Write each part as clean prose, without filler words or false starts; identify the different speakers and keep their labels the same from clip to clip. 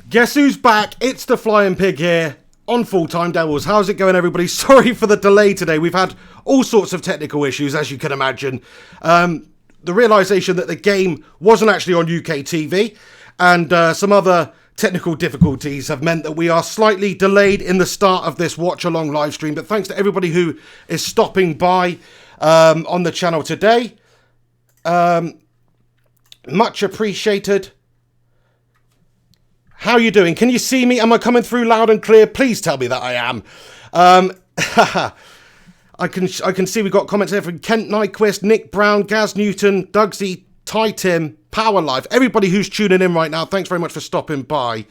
Speaker 1: Guess who's back? It's the Flying Pig here on Full-Time Devils. How's it going, everybody? Sorry for the delay today. We've had all sorts of technical issues, as you can imagine. The realisation that the game wasn't actually on UK TV and some other technical difficulties have meant that we are slightly delayed in the start of this watch-along live stream. But thanks to everybody who is stopping by on the channel today. Much appreciated. How are you doing? Can you see me? Am I coming through loud and clear? Please tell me that I am. I can see we've got comments here from Kent Nyquist, Nick Brown, Gaz Newton, Dugsy, Ty Tim, Power Life. Everybody who's tuning in right now, thanks very much for stopping by.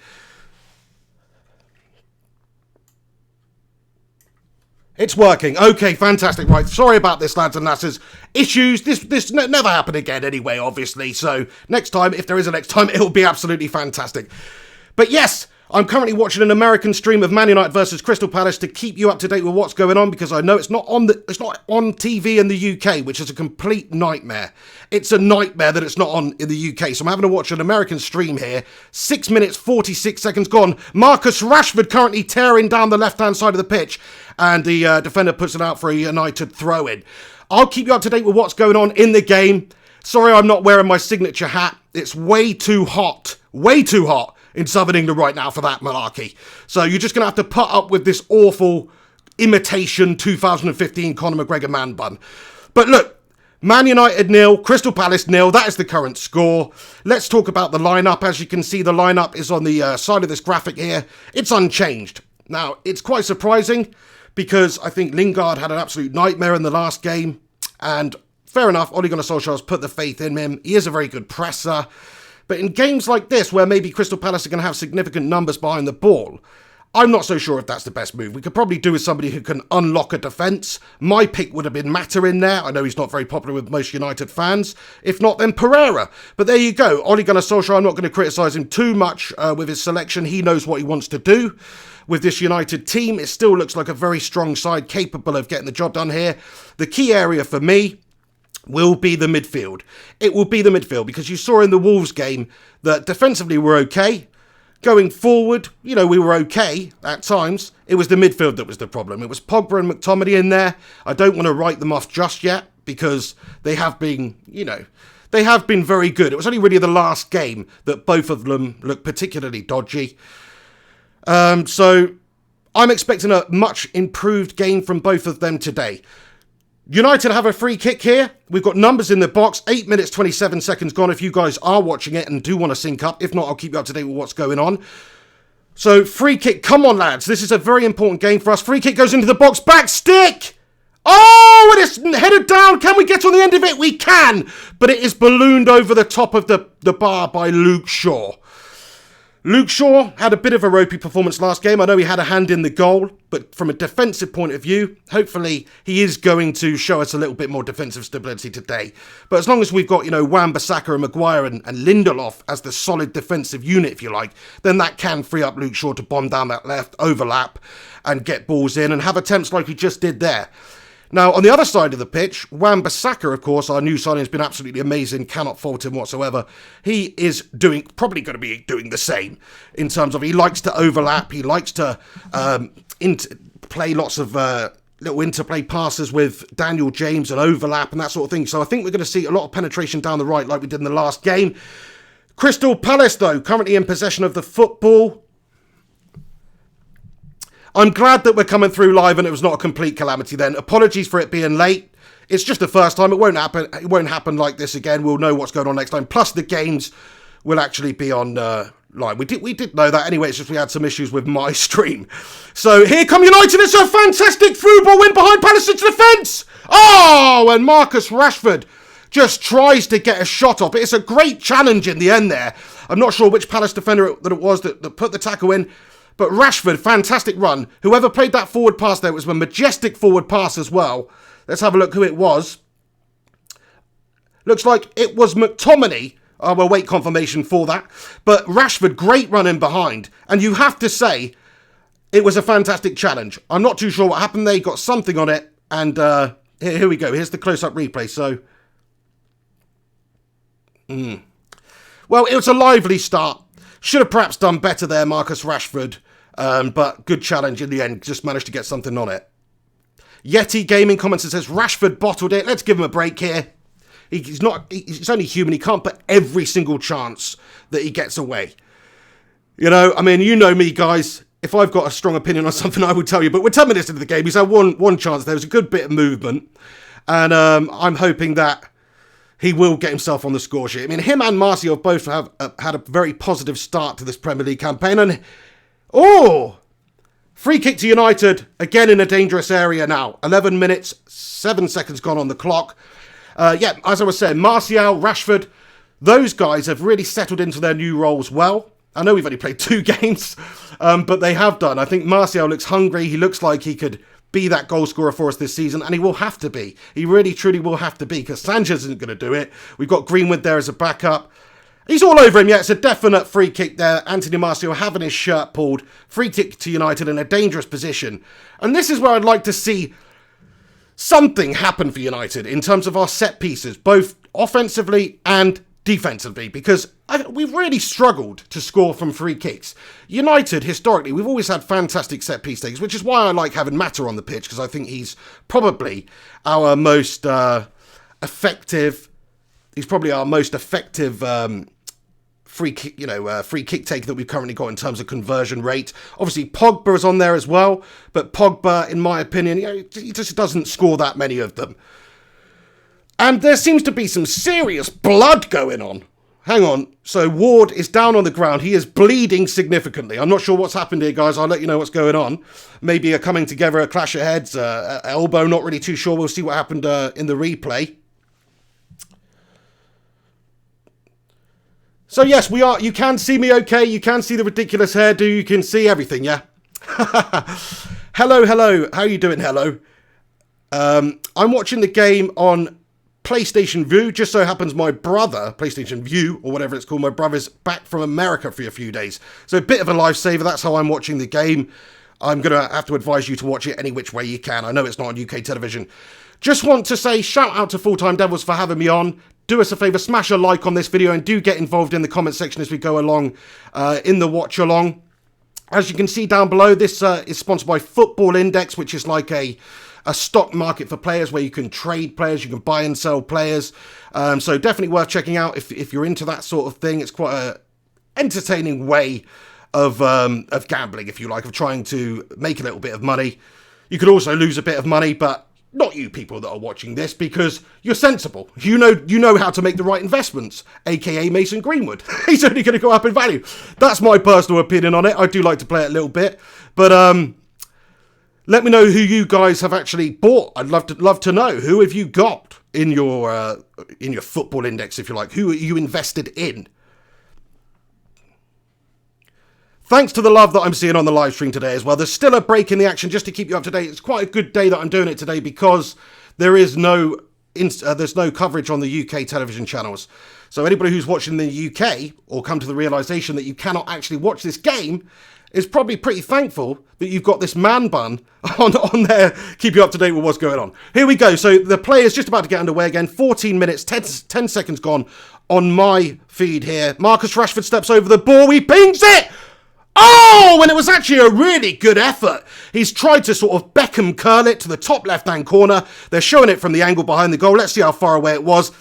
Speaker 1: It's working. Okay, fantastic. Right, sorry about this, lads and lasses. Issues. This never happen again anyway, obviously. So next time, if there is a next time, it'll be absolutely fantastic. But yes, I'm currently watching an American stream of Man United versus Crystal Palace to keep you up to date with what's going on, because I know it's not on TV in the UK, which is a complete nightmare. It's a nightmare that it's not on in the UK. So I'm having to watch an American stream here. 6 minutes, 46 seconds gone. Marcus Rashford currently tearing down the left-hand side of the pitch, and the defender puts it out for a United throw-in. I'll keep you up to date with what's going on in the game. Sorry I'm not wearing my signature hat. It's way too hot in Southern England right now for that malarkey. So you're just going to have to put up with this awful imitation 2015 Conor McGregor man bun. But look, Man United 0, Crystal Palace 0. That is the current score. Let's talk about the lineup. As you can see, the lineup is on the side of this graphic here. It's unchanged. Now, it's quite surprising because I think Lingard had an absolute nightmare in the last game. And fair enough, Ole Gunnar Solskjaer has put the faith in him. He is a very good presser. But in games like this, where maybe Crystal Palace are going to have significant numbers behind the ball, I'm not so sure if that's the best move. We could probably do with somebody who can unlock a defence. My pick would have been Mata in there. I know he's not very popular with most United fans. If not, then Pereira. But there you go. Ole Gunnar Solskjaer, I'm not going to criticise him too much with his selection. He knows what he wants to do with this United team. It still looks like a very strong side, capable of getting the job done here. The key area for me will be the midfield. It will be the midfield, because you saw in the Wolves game that defensively we're okay. Going forward, we were okay at times. It was the midfield that was the problem. It was Pogba and McTominay in there. I don't want to write them off just yet, because they have been, they have been very good. It was only really the last game that both of them looked particularly dodgy. So I'm expecting a much improved game from both of them today. United have a free kick here. We've got numbers in the box. 8 minutes, 27 seconds gone if you guys are watching it and do want to sync up. If not, I'll keep you up to date with what's going on. So, free kick. Come on, lads. This is a very important game for us. Free kick goes into the box. Back stick! Oh, it is headed down. Can we get on the end of it? We can. But it is ballooned over the top of the bar by Luke Shaw. Luke Shaw had a bit of a ropey performance last game. I know he had a hand in the goal, but from a defensive point of view, hopefully he is going to show us a little bit more defensive stability today. But as long as we've got, Wan-Bissaka and Maguire and Lindelof as the solid defensive unit, if you like, then that can free up Luke Shaw to bomb down that left, overlap, and get balls in and have attempts like he just did there. Now, on the other side of the pitch, Wan-Bissaka, of course, our new signing, has been absolutely amazing. Cannot fault him whatsoever. He is probably going to be doing the same in terms of he likes to overlap. He likes to play lots of little interplay passes with Daniel James and overlap and that sort of thing. So I think we're going to see a lot of penetration down the right like we did in the last game. Crystal Palace, though, currently in possession of the football. I'm glad that we're coming through live and it was not a complete calamity then. Apologies for it being late. It's just the first time. It won't happen. It won't happen like this again. We'll know what's going on next time. Plus the games will actually be on live. We did know that anyway. It's just we had some issues with my stream. So here come United. It's a fantastic through ball win behind Palace's defence. Oh, and Marcus Rashford just tries to get a shot off. It's a great challenge in the end there. I'm not sure which Palace defender that it was that put the tackle in. But Rashford, fantastic run. Whoever played that forward pass there, it was a majestic forward pass as well. Let's have a look who it was. Looks like it was McTominay. We'll wait confirmation for that. But Rashford, great run in behind. And you have to say, it was a fantastic challenge. I'm not too sure what happened there. He got something on it. And here we go. Here's the close-up replay. So, well, it was a lively start. Should have perhaps done better there, Marcus Rashford. But good challenge in the end. Just managed to get something on it. Yeti Gaming comments and says, Rashford bottled it. Let's give him a break here. He's only human. He can't put every single chance that he gets away. You know, I mean, you know me, guys. If I've got a strong opinion on something, I would tell you. But we're 10 minutes into the game. He's had one chance. There was a good bit of movement. And I'm hoping that he will get himself on the score sheet. I mean, him and Martial both have had a very positive start to this Premier League campaign. And, free kick to United, again in a dangerous area now. 11 minutes, 7 seconds gone on the clock. As I was saying, Martial, Rashford, those guys have really settled into their new roles well. I know we've only played 2 games, but they have done. I think Martial looks hungry. He looks like he could be that goal scorer for us this season, and he will have to be. He really, truly will have to be, because Sanchez isn't going to do it. We've got Greenwood there as a backup. He's all over him, yeah. It's a definite free kick there. Anthony Martial having his shirt pulled. Free kick to United in a dangerous position. And this is where I'd like to see something happen for United in terms of our set pieces, both offensively and defensively, because we've really struggled to score from free kicks. United, historically, we've always had fantastic set piece takers, which is why I like having Mata on the pitch, because I think he's probably our most effective. He's probably our most effective free kick taker that we've currently got in terms of conversion rate. Obviously, Pogba is on there as well, but Pogba, in my opinion, he just doesn't score that many of them. And there seems to be some serious blood going on. Hang on. So Ward is down on the ground. He is bleeding significantly. I'm not sure what's happened here, guys. I'll let you know what's going on. Maybe a coming together, a clash of heads, elbow, not really too sure. We'll see what happened in the replay. So yes, we are. You can see me okay. You can see the ridiculous hairdo. You can see everything, yeah? Hello. How are you doing, hello? I'm watching the game on PlayStation View. Just so happens my brother, PlayStation View, or whatever it's called, my brother's back from America for a few days. So a bit of a lifesaver. That's how I'm watching the game. I'm going to have to advise you to watch it any which way you can. I know it's not on UK television. Just want to say shout out to Full Time Devils for having me on. Do us a favour, smash a like on this video, and do get involved in the comment section as we go along in the watch along. As you can see down below, this is sponsored by Football Index, which is like a stock market for players where you can trade players, you can buy and sell players. So definitely worth checking out if you're into that sort of thing. It's quite a entertaining way of gambling, if you like, of trying to make a little bit of money. You could also lose a bit of money, but not you people that are watching this, because you're sensible. You know how to make the right investments, aka Mason Greenwood. He's only going to go up in value. That's my personal opinion on it. I do like to play it a little bit, but let me know who you guys have actually bought. I'd love to know, who have you got in your Football Index, if you like. Who are you invested in? Thanks to the love that I'm seeing on the live stream today as well. There's still a break in the action just to keep you up to date. It's quite a good day that I'm doing it today, because there's no coverage on the UK television channels. So anybody who's watching the UK, or come to the realisation that you cannot actually watch this game, is probably pretty thankful that you've got this man bun on there, keep you up to date with what's going on. Here we go. So the play is just about to get underway again. 14 minutes, 10 seconds gone on my feed here. Marcus Rashford steps over the ball. He pings it! Oh, and it was actually a really good effort. He's tried to sort of Beckham curl it to the top left-hand corner. They're showing it from the angle behind the goal. Let's see how far away it was.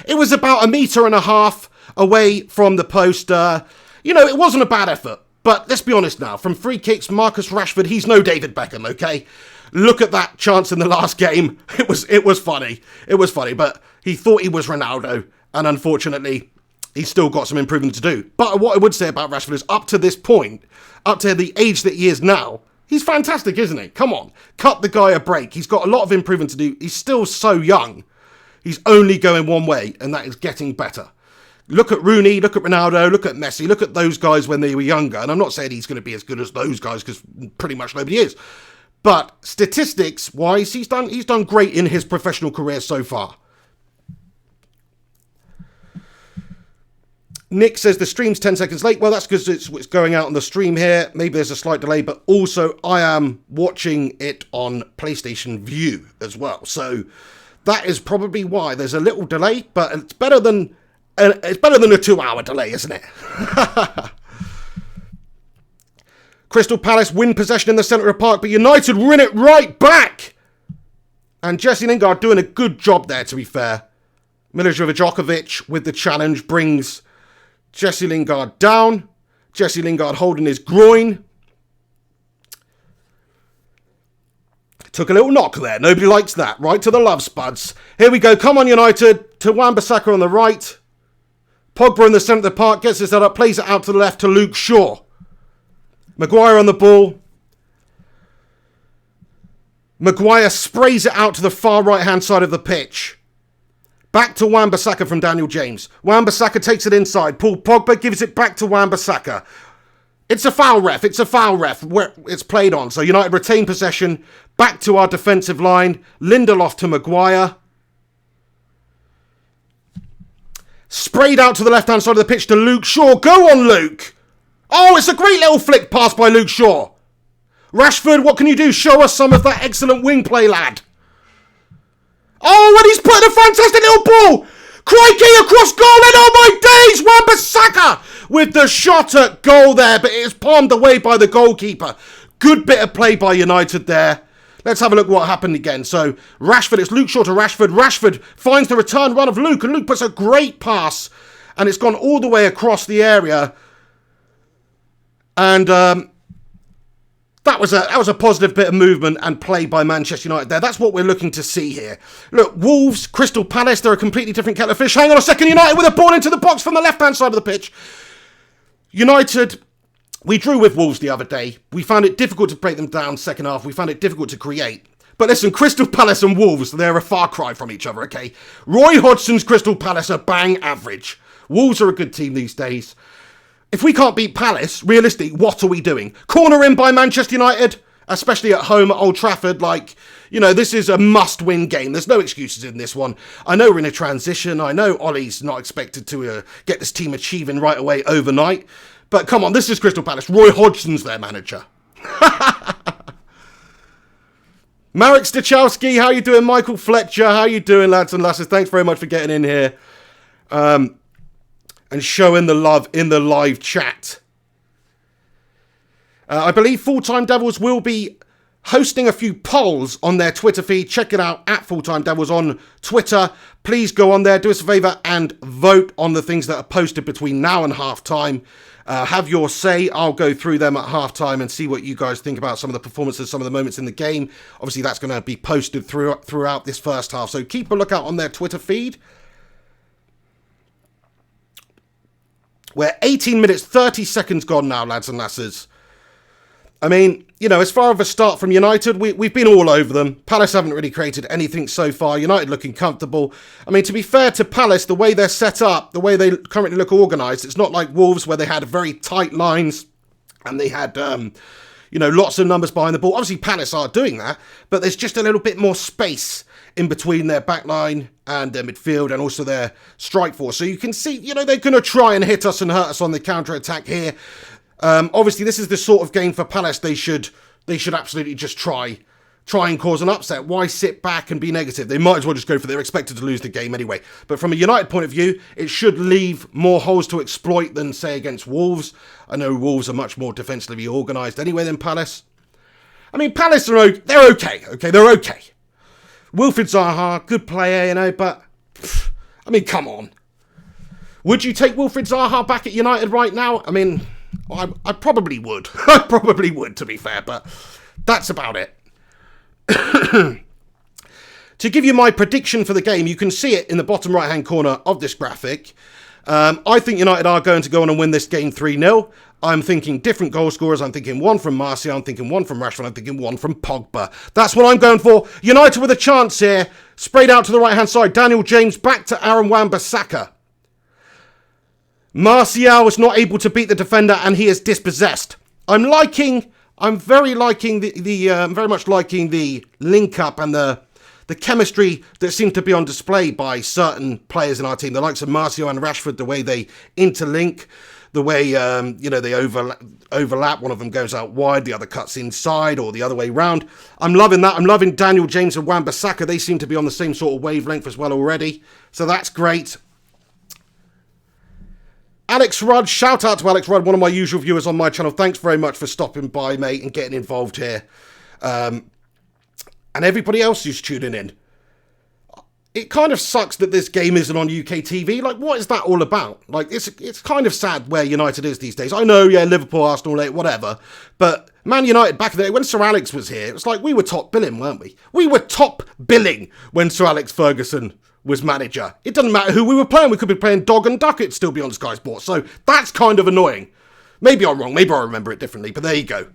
Speaker 1: It was about 1.5 meters away from the post. It wasn't a bad effort. But let's be honest now. From free kicks, Marcus Rashford, he's no David Beckham, okay? Look at that chance in the last game. It was funny. It was funny, but he thought he was Ronaldo. And unfortunately, he's still got some improvement to do. But what I would say about Rashford is, up to this point, up to the age that he is now, he's fantastic, isn't he? Come on, cut the guy a break. He's got a lot of improvement to do. He's still so young. He's only going one way, and that is getting better. Look at Rooney, look at Ronaldo, look at Messi, look at those guys when they were younger. And I'm not saying he's going to be as good as those guys, because pretty much nobody is. But statistics-wise, he's done great in his professional career so far. Nick says the stream's 10 seconds late. Well, that's because it's going out on the stream here. Maybe there's a slight delay, but also I am watching it on PlayStation View as well. So that is probably why there's a little delay, but it's better than a 2-hour delay, isn't it? Crystal Palace win possession in the centre of the park, but United win it right back. And Jesse Lingard doing a good job there, to be fair. Milivojevic Djokovic with the challenge brings Jesse Lingard down. Jesse Lingard holding his groin. Took a little knock there. Nobody likes that. Right to the love spuds. Here we go. Come on, United. To Wan-Bissaka on the right. Pogba in the centre of the park. Gets this up. Plays it out to the left to Luke Shaw. Maguire on the ball. Maguire sprays it out to the far right-hand side of the pitch. Back to Wan-Bissaka from Daniel James. Wan-Bissaka takes it inside. Paul Pogba gives it back to Wan-Bissaka. It's a foul ref. It's a foul ref where it's played on. So United retain possession. Back to our defensive line. Lindelof to Maguire. Sprayed out to the left-hand side of the pitch to Luke Shaw. Go on, Luke. Oh, it's a great little flick pass by Luke Shaw. Rashford, what can you do? Show us some of that excellent wing play, lad. Oh, and he's put a fantastic little ball. Crikey, across goal, and oh my days, Wan-Bissaka with the shot at goal there, but it is palmed away by the goalkeeper. Good bit of play by United there. Let's have a look what happened again. So, Rashford, it's Luke Shaw to Rashford. Rashford finds the return run of Luke, and Luke puts a great pass, and it's gone all the way across the area. And that was a positive bit of movement and play by Manchester United there. That's what we're looking to see here. Look, Wolves, Crystal Palace, they're a completely different kettle of fish. Hang on a second, United with a ball into the box from the left-hand side of the pitch. United, we drew with Wolves the other day. We found it difficult to break them down second half. We found it difficult to create. But listen, Crystal Palace and Wolves, they're a far cry from each other, okay? Roy Hodgson's Crystal Palace are bang average. Wolves are a good team these days. If we can't beat Palace, realistically, what are we doing? Corner in by Manchester United, especially at home at Old Trafford. Like, you know, this is a must-win game. There's no excuses in this one. I know we're in a transition. I know Ollie's not expected to get this team achieving right away overnight. But come on, this is Crystal Palace. Roy Hodgson's their manager. Marek Stachowski, how you doing? Michael Fletcher, how you doing, lads and lasses? Thanks very much for getting in here. And showing the love in the live chat. I believe Full-Time Devils will be hosting a few polls on their Twitter feed. Check it out at Full-Time Devils on Twitter. Please go on there, do us a favour and vote on the things that are posted between now and half-time. Have your say. I'll go through them at half-time and see what you guys think about some of the performances, some of the moments in the game. Obviously, that's going to be posted throughout this first half. So keep a lookout on their Twitter feed. We're 18 minutes, 30 seconds gone now, lads and lasses. I mean, you know, as far as a start from United, we've been all over them. Palace haven't really created anything so far. United looking comfortable. I mean, to be fair to Palace, the way they're set up, the way they currently look organised, it's not like Wolves where they had very tight lines and they had, you know, lots of numbers behind the ball. Obviously, Palace are doing that, but there's just a little bit more space in between their back line and their midfield and also their strike force. So you can see, you know, they're going to try and hit us and hurt us on the counter-attack here. Obviously, this is the sort of game for Palace they should absolutely just try and cause an upset. Why sit back and be negative? They might as well just go for it. They're expected to lose the game anyway. But from a United point of view, it should leave more holes to exploit than, say, against Wolves. I know Wolves are much more defensively organised anyway than Palace. I mean, Palace they're okay. Okay, they're okay. Wilfried Zaha, good player, you know, but, I mean, come on. Would you take Wilfried Zaha back at United right now? I mean, I probably would. I probably would, to be fair, but that's about it. To give you my prediction for the game, you can see it in the bottom right-hand corner of this graphic. I think United are going to go on and win this game 3-0. I'm thinking different goal scorers. I'm thinking one from Martial. I'm thinking one from Rashford. I'm thinking one from Pogba. That's what I'm going for. United with a chance here. Sprayed out to the right-hand side. Daniel James back to Aaron Wan-Bissaka. Martial was not able to beat the defender and he is dispossessed. I'm very much liking the link-up and the chemistry that seems to be on display by certain players in our team. The likes of Martial and Rashford, the way they interlink, the way, you know, they overlap. One of them goes out wide, the other cuts inside, or the other way round. I'm loving that. I'm loving Daniel James and Wan-Bissaka. They seem to be on the same sort of wavelength as well already. So that's great. Alex Rudd, shout out to Alex Rudd, one of my usual viewers on my channel. Thanks very much for stopping by, mate, and getting involved here. And everybody else who's tuning in. It kind of sucks that this game isn't on UK TV. Like, what is that all about? Like, it's kind of sad where United is these days. I know, yeah, Liverpool, Arsenal, whatever. But Man United, back in the day, when Sir Alex was here, it was like we were top billing, weren't we? We were top billing when Sir Alex Ferguson was manager. It doesn't matter who we were playing. We could be playing Dog and Duck. It'd still be on Sky Sports. So that's kind of annoying. Maybe I'm wrong. Maybe I remember it differently. But there you go.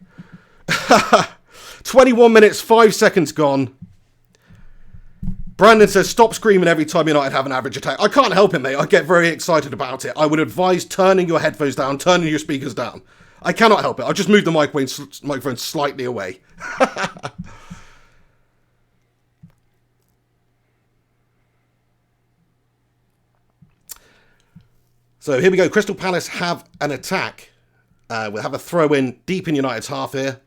Speaker 1: 21 minutes, 5 seconds gone. Brandon says, stop screaming every time United have an average attack. I can't help it, mate. I get very excited about it. I would advise turning your headphones down, turning your speakers down. I cannot help it. I'll just move the microphone slightly away. So here we go. Crystal Palace have an attack. We'll have a throw in deep in United's half here.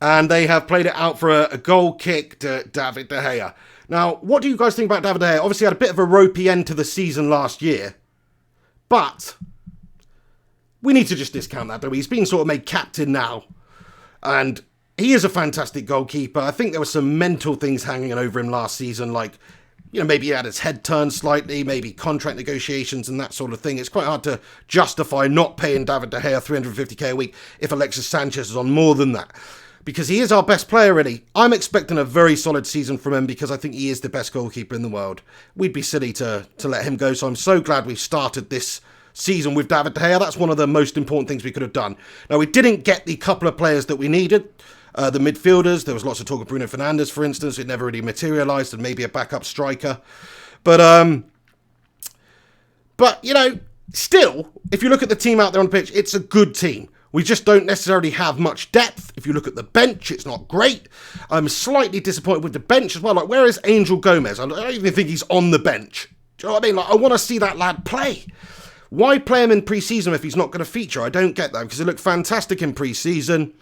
Speaker 1: And they have played it out for a goal kick to David De Gea. Now, what do you guys think about David De Gea? Obviously had a bit of a ropey end to the season last year. But we need to just discount that, don't we? He's been sort of made captain now. And he is a fantastic goalkeeper. I think there were some mental things hanging over him last season, like, you know, maybe he had his head turned slightly, maybe contract negotiations and that sort of thing. It's quite hard to justify not paying David De Gea $350k a week if Alexis Sanchez is on more than that. Because he is our best player, really. I'm expecting a very solid season from him because I think he is the best goalkeeper in the world. We'd be silly to let him go, so I'm so glad we've started this season with David De Gea. That's one of the most important things we could have done. Now, we didn't get the couple of players that we needed. The midfielders, there was lots of talk of Bruno Fernandes, for instance. It never really materialised, and maybe a backup striker. But you know, still, if you look at the team out there on the pitch, it's a good team. We just don't necessarily have much depth. If you look at the bench, it's not great. I'm slightly disappointed with the bench as well. Like, where is Angel Gomez? I don't even think he's on the bench. Do you know what I mean? Like, I want to see that lad play. Why play him in pre-season if he's not going to feature? I don't get that, because he looked fantastic in pre-season.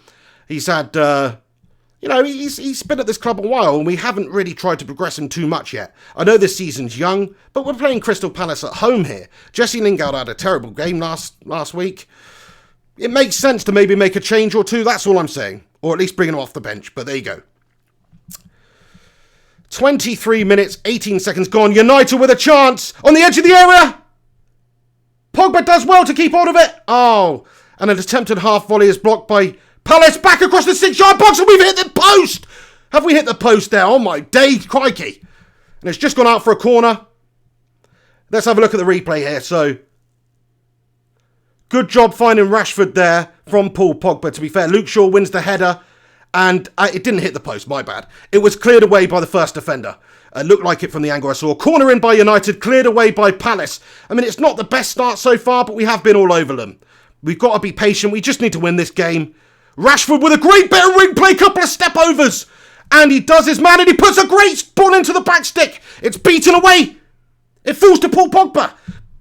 Speaker 1: He's had, you know, he's been at this club a while, and we haven't really tried to progress him too much yet. I know this season's young, but we're playing Crystal Palace at home here. Jesse Lingard had a terrible game last week. It makes sense to maybe make a change or two, that's all I'm saying. Or at least bring him off the bench, but there you go. 23 minutes, 18 seconds gone. United with a chance on the edge of the area. Pogba does well to keep hold of it. Oh, and an attempted half volley is blocked by Palace. Back across the 6-yard box, and we've hit the post. Have we hit the post there? Oh my day, crikey. And it's just gone out for a corner. Let's have a look at the replay here. So, good job finding Rashford there from Paul Pogba, to be fair. Luke Shaw wins the header, and it didn't hit the post, my bad. It was cleared away by the first defender. Looked like it from the angle I saw. Corner in by United, cleared away by Palace. I mean, it's not the best start so far, but we have been all over them. We've got to be patient. We just need to win this game. Rashford with a great bit of ring play, couple of step-overs. And he does his man, and he puts a great ball into the back stick. It's beaten away. It falls to Paul Pogba.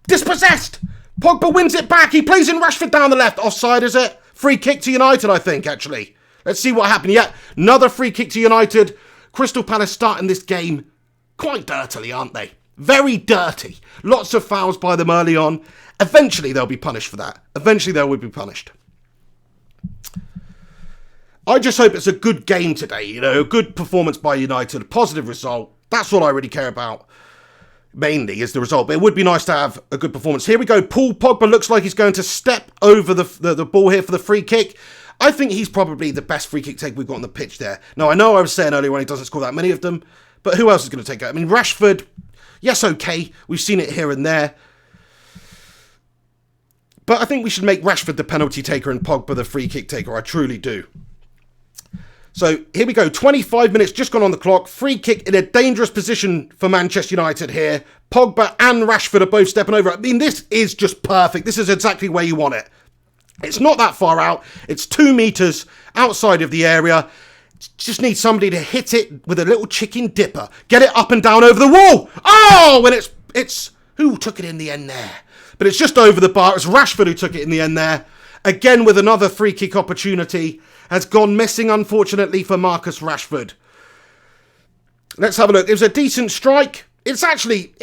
Speaker 1: Dispossessed. Pogba wins it back. He plays in Rashford down the left. Offside, is it? Free kick to United, I think, actually. Let's see what happened. Yeah, another free kick to United. Crystal Palace starting this game quite dirtily, aren't they? Very dirty. Lots of fouls by them early on. Eventually, they'll be punished for that. Eventually, they will be punished. I just hope it's a good game today. You know, a good performance by United. A positive result. That's all I really care about. Mainly is the result, but it would be nice to have a good performance. Here we go. Paul Pogba looks like he's going to step over the ball here for the free kick. I think he's probably the best free kick take we've got on the pitch there. Now, I know I was saying earlier when he doesn't score that many of them, but who else is going to take it? I mean, Rashford, yes, okay. We've seen it here and there. But I think we should make Rashford the penalty taker and Pogba the free kick taker. I truly do. So here we go, 25 minutes just gone on the clock. Free kick in a dangerous position for Manchester United here. Pogba and Rashford are both stepping over. I mean, this is just perfect. This is exactly where you want it. It's not that far out. It's 2 metres outside of the area. Just need somebody to hit it with a little chicken dipper. Get it up and down over the wall. Oh, and it's who took it in the end there? But it's just over the bar. It's Rashford who took it in the end there. Again with another free kick opportunity. has gone missing, unfortunately, for Marcus Rashford. Let's have a look. It was a decent strike. It's actually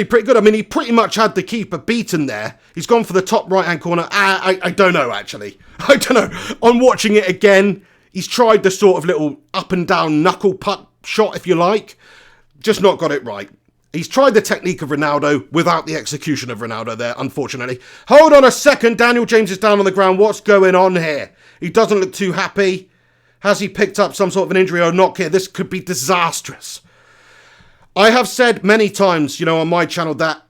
Speaker 1: pretty good. I mean, he pretty much had the keeper beaten there. He's gone for the top right-hand corner. I don't know, actually. I don't know. On watching it again, he's tried the sort of little up-and-down knuckle putt shot, if you like. Just not got it right. He's tried the technique of Ronaldo without the execution of Ronaldo there, unfortunately. Hold on a second. Daniel James is down on the ground. What's going on here? He doesn't look too happy. Has he picked up some sort of an injury or not here? This could be disastrous. I have said many times, on my channel that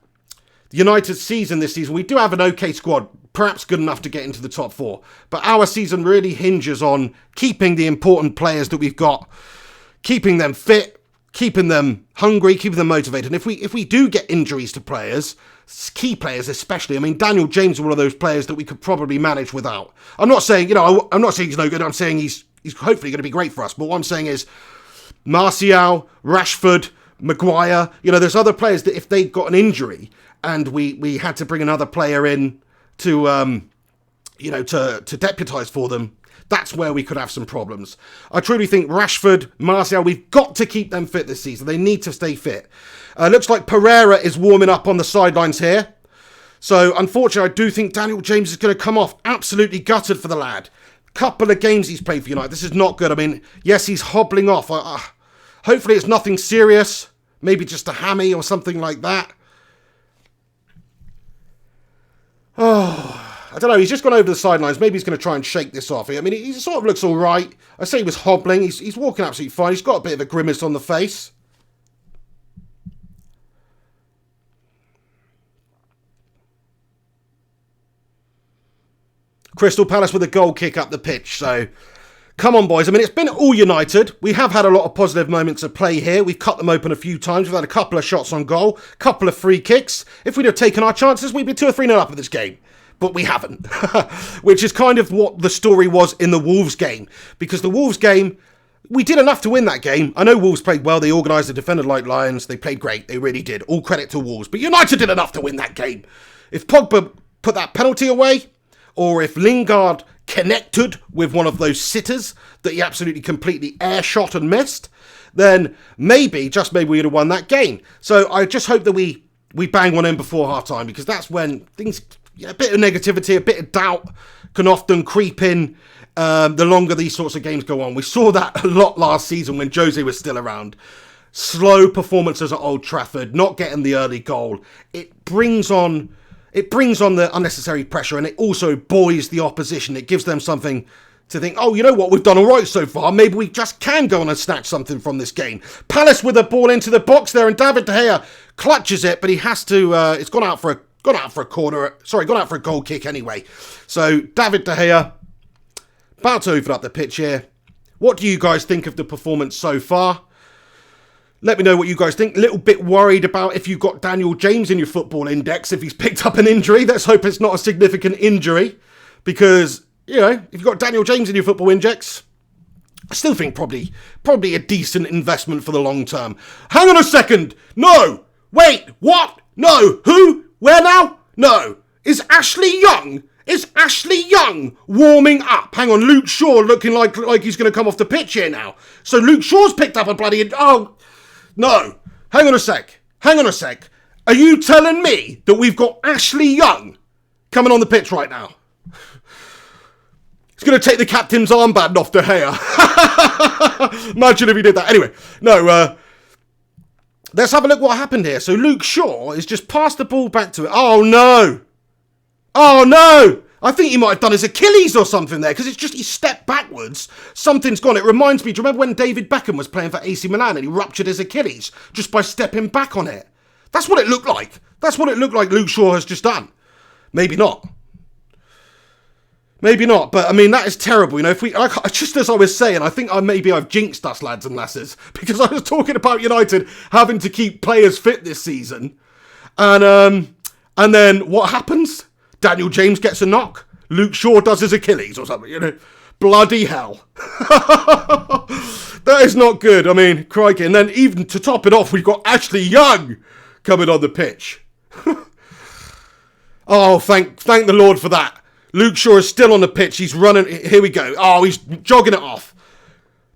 Speaker 1: United's season this season, we do have an okay squad, perhaps good enough to get into the top 4. But our season really hinges on keeping the important players that we've got, keeping them fit, keeping them hungry, keeping them motivated. And if we do get injuries to players, key players especially, I mean, Daniel James is one of those players that we could probably manage without. I'm not saying, I'm not saying he's no good. I'm saying he's hopefully going to be great for us. But what I'm saying is Martial, Rashford, Maguire, there's other players that if they got an injury and we had to bring another player in to deputise for them, that's where we could have some problems. I truly think Rashford, Martial, we've got to keep them fit this season. They need to stay fit. Looks like Pereira is warming up on the sidelines here. So, unfortunately, I do think Daniel James is going to come off absolutely gutted for the lad. Couple of games he's played for United. This is not good. I mean, yes, he's hobbling off. Hopefully it's nothing serious. Maybe just a hammy or something like that. Oh, I don't know. He's just gone over the sidelines. Maybe he's going to try and shake this off. I mean, he sort of looks all right. I say he was hobbling. He's walking absolutely fine. He's got a bit of a grimace on the face. Crystal Palace with a goal kick up the pitch. So, come on, boys. I mean, it's been all United. We have had a lot of positive moments of play here. We've cut them open a few times. We've had a couple of shots on goal, couple of free kicks. If we'd have taken our chances, we'd be 2 or 3-0 up in this game. But we haven't. Which is kind of what the story was in the Wolves game. Because the Wolves game, we did enough to win that game. I know Wolves played well. They organised, they defended like lions. They played great. They really did. All credit to Wolves. But United did enough to win that game. If Pogba put that penalty away, or if Lingard connected with one of those sitters that he absolutely completely air shot and missed, then maybe, just maybe, we'd have won that game. So I just hope that we bang one in before half time, because that's when things, a bit of negativity, a bit of doubt can often creep in the longer these sorts of games go on. We saw that a lot last season when Jose was still around. Slow performances at Old Trafford, not getting the early goal. It brings on the unnecessary pressure, and it also buoys the opposition. It gives them something to think, oh, you know what, we've done all right so far. Maybe we just can go on and snatch something from this game. Palace with the ball into the box there, and David De Gea clutches it, but he has to, it's gone out for a goal kick anyway. So, David De Gea, about to open up the pitch here. What do you guys think of the performance so far? Let me know what you guys think. A little bit worried about if you've got Daniel James in your football index, if he's picked up an injury. Let's hope it's not a significant injury, because, if you've got Daniel James in your football index, I still think probably a decent investment for the long term. Hang on a second. No. Wait. What? No. Who? Where now? No. Is Ashley Young warming up? Hang on. Luke Shaw looking like he's going to come off the pitch here now. So Luke Shaw's picked up a bloody... Oh... No, hang on a sec. Are you telling me that we've got Ashley Young coming on the pitch right now? He's going to take the captain's armband off De Gea. Imagine if he did that. Anyway, no, let's have a look what happened here. So Luke Shaw has just passed the ball back to it. Oh, no. I think he might have done his Achilles or something there, because it's just he stepped backwards. Something's gone. It reminds me, do you remember when David Beckham was playing for AC Milan and he ruptured his Achilles just by stepping back on it? That's what it looked like. That's what it looked like Luke Shaw has just done. Maybe not. But I mean, that is terrible. If we, just as I was saying, I think maybe I've jinxed us, lads and lasses, because I was talking about United having to keep players fit this season. And then what happens? Daniel James gets a knock. Luke Shaw does his Achilles or something, Bloody hell. That is not good. I mean, crikey. And then even to top it off, we've got Ashley Young coming on the pitch. Oh, thank the Lord for that. Luke Shaw is still on the pitch. He's running. Here we go. Oh, he's jogging it off.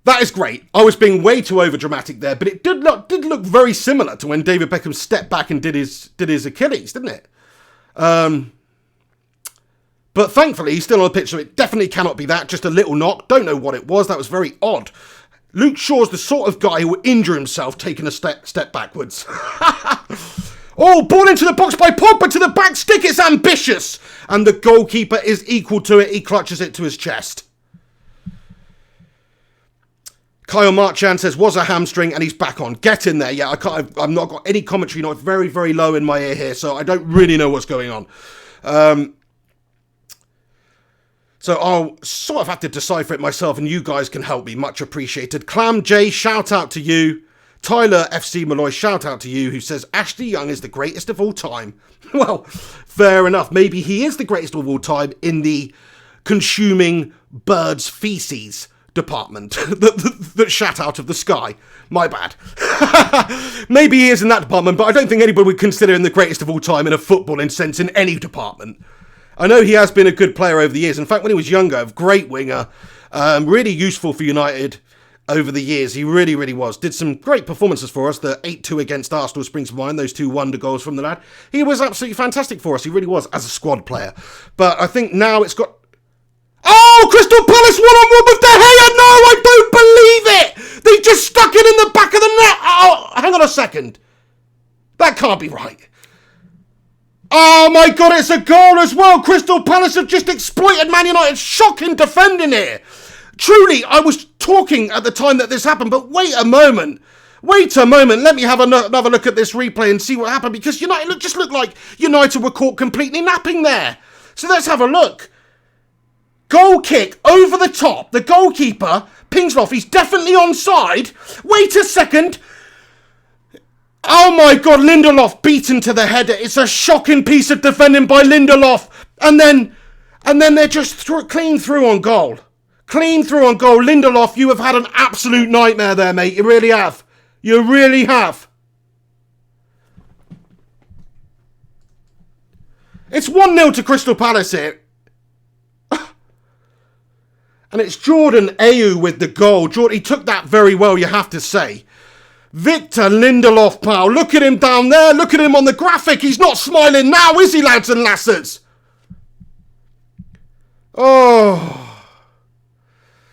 Speaker 1: That is great. I was being way too overdramatic there, but it did look very similar to when David Beckham stepped back and did his Achilles, didn't it? But thankfully, he's still on the pitch, so it definitely cannot be that. Just a little knock. Don't know what it was. That was very odd. Luke Shaw's the sort of guy who will injure himself taking a step backwards. Oh, ball into the box by Pogba to the back stick. It's ambitious. And the goalkeeper is equal to it. He clutches it to his chest. Kyle Marchand says, was a hamstring, and he's back on. Get in there. Yeah, I've not got any commentary. Not very, very low in my ear here, so I don't really know what's going on. So I'll sort of have to decipher it myself, and you guys can help me. Much appreciated. Clam J, shout out to you. Tyler FC Malloy, shout out to you, who says Ashley Young is the greatest of all time. Well, fair enough. Maybe he is the greatest of all time in the consuming birds' feces department that shat out of the sky. My bad. Maybe he is in that department, but I don't think anybody would consider him the greatest of all time in a footballing sense in any department. I know he has been a good player over the years. In fact, when he was younger, a great winger, really useful for United over the years. He really, really was. Did some great performances for us. The 8-2 against Arsenal springs to mind, those 2 wonder goals from the lad. He was absolutely fantastic for us. He really was, as a squad player. But I think now it's got... Oh, Crystal Palace one-on-one with De Gea. No, I don't believe it. They just stuck it in the back of the net. Oh, hang on a second. That can't be right. Oh my God, it's a goal as well. Crystal Palace have just exploited Man United's shocking defending here. Truly, I was talking at the time that this happened, but wait a moment. Wait a moment. Let me have another look at this replay and see what happened, because United just looked like United were caught completely napping there. So let's have a look. Goal kick over the top. The goalkeeper pings off. He's definitely onside. Wait a second. Oh my God, Lindelof beaten to the header. It's a shocking piece of defending by Lindelof. And then they're just clean through on goal. Clean through on goal. Lindelof, you have had an absolute nightmare there, mate. You really have. You really have. It's 1-0 to Crystal Palace here. And it's Jordan Ayew with the goal. He took that very well, you have to say. Victor Lindelof, pal. Look at him down there. Look at him on the graphic. He's not smiling now, is he, lads and lasses? Oh.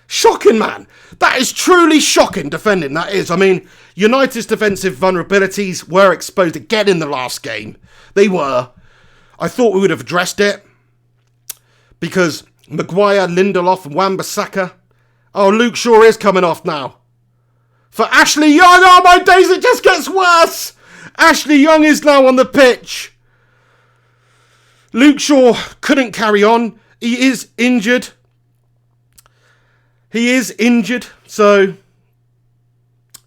Speaker 1: Shocking, man. That is truly shocking defending, that is. I mean, United's defensive vulnerabilities were exposed again in the last game. They were. I thought we would have addressed it. Because Maguire, Lindelof, and Wan-Bissaka. Oh, Luke Shaw is coming off now. For Ashley Young, oh my days, it just gets worse. Ashley Young is now on the pitch. Luke Shaw couldn't carry on. He is injured. So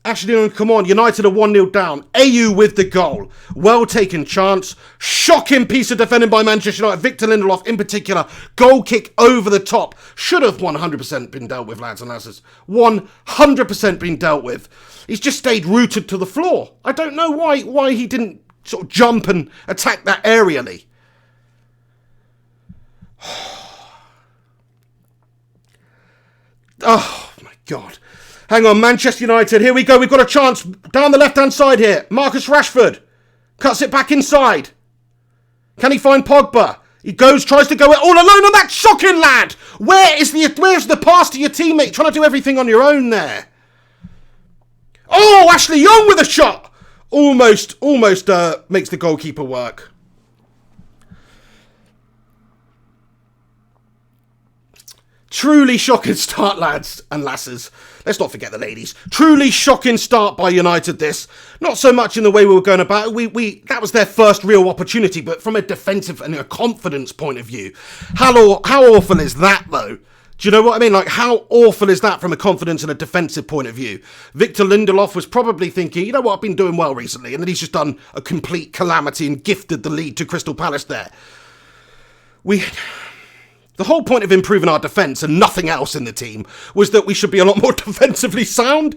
Speaker 1: Ashley Young, come on. United are 1-0 down. Ayew with the goal. Well taken chance. Shocking piece of defending by Manchester United. Victor Lindelof in particular. Goal kick over the top. Should have 100% been dealt with, lads and lasses. 100% been dealt with. He's just stayed rooted to the floor. I don't know why he didn't sort of jump and attack that aerially. Oh, my God. Hang on, Manchester United. Here we go. We've got a chance down the left-hand side here. Marcus Rashford cuts it back inside. Can he find Pogba? He tries to go it all alone on that shocking lad. Where's the pass to your teammate? Trying to do everything on your own there. Oh, Ashley Young with a shot. Almost makes the goalkeeper work. Truly shocking start, lads and lasses. Let's not forget the ladies. Truly shocking start by United, this. Not so much in the way we were going about it. That was their first real opportunity, but from a defensive and a confidence point of view. How awful is that, though? Do you know what I mean? Like, how awful is that from a confidence and a defensive point of view? Victor Lindelof was probably thinking, you know what, I've been doing well recently. And then he's just done a complete calamity and gifted the lead to Crystal Palace there. The whole point of improving our defence and nothing else in the team was that we should be a lot more defensively sound.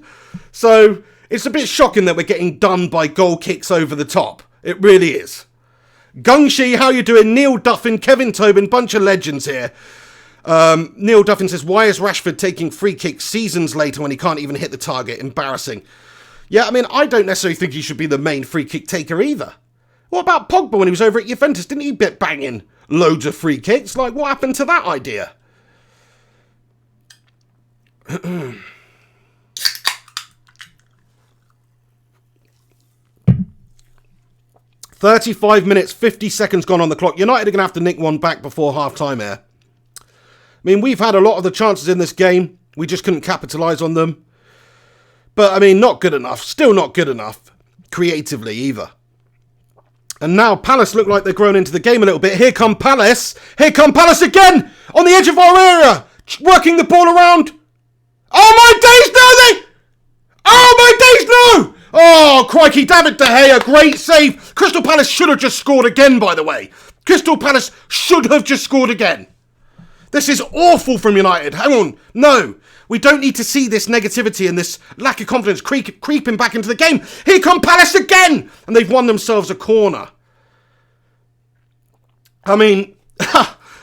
Speaker 1: So it's a bit shocking that we're getting done by goal kicks over the top. It really is. Gungshi, how you doing? Neil Duffin, Kevin Tobin, bunch of legends here. Neil Duffin says, why is Rashford taking free kicks seasons later when he can't even hit the target? Embarrassing. Yeah, I mean, I don't necessarily think he should be the main free kick taker either. What about Pogba when he was over at Juventus? Didn't he be banging loads of free kicks? Like, what happened to that idea? 35 minutes, 50 seconds gone on the clock. United are going to have to nick one back before half-time here. I mean, we've had a lot of the chances in this game. We just couldn't capitalise on them. But, I mean, not good enough. Still not good enough. Creatively, either. And now Palace look like they're grown into the game a little bit. Here come Palace. Here come Palace again! On the edge of our area! Working the ball around. Oh, my days, no! Oh, my days, no! Oh, crikey, David De Gea, great save. Crystal Palace should have just scored again, by the way. Crystal Palace should have just scored again. This is awful from United. Hang on. No, we don't need to see this negativity and this lack of confidence creeping back into the game. Here come Palace again. And they've won themselves a corner. I mean,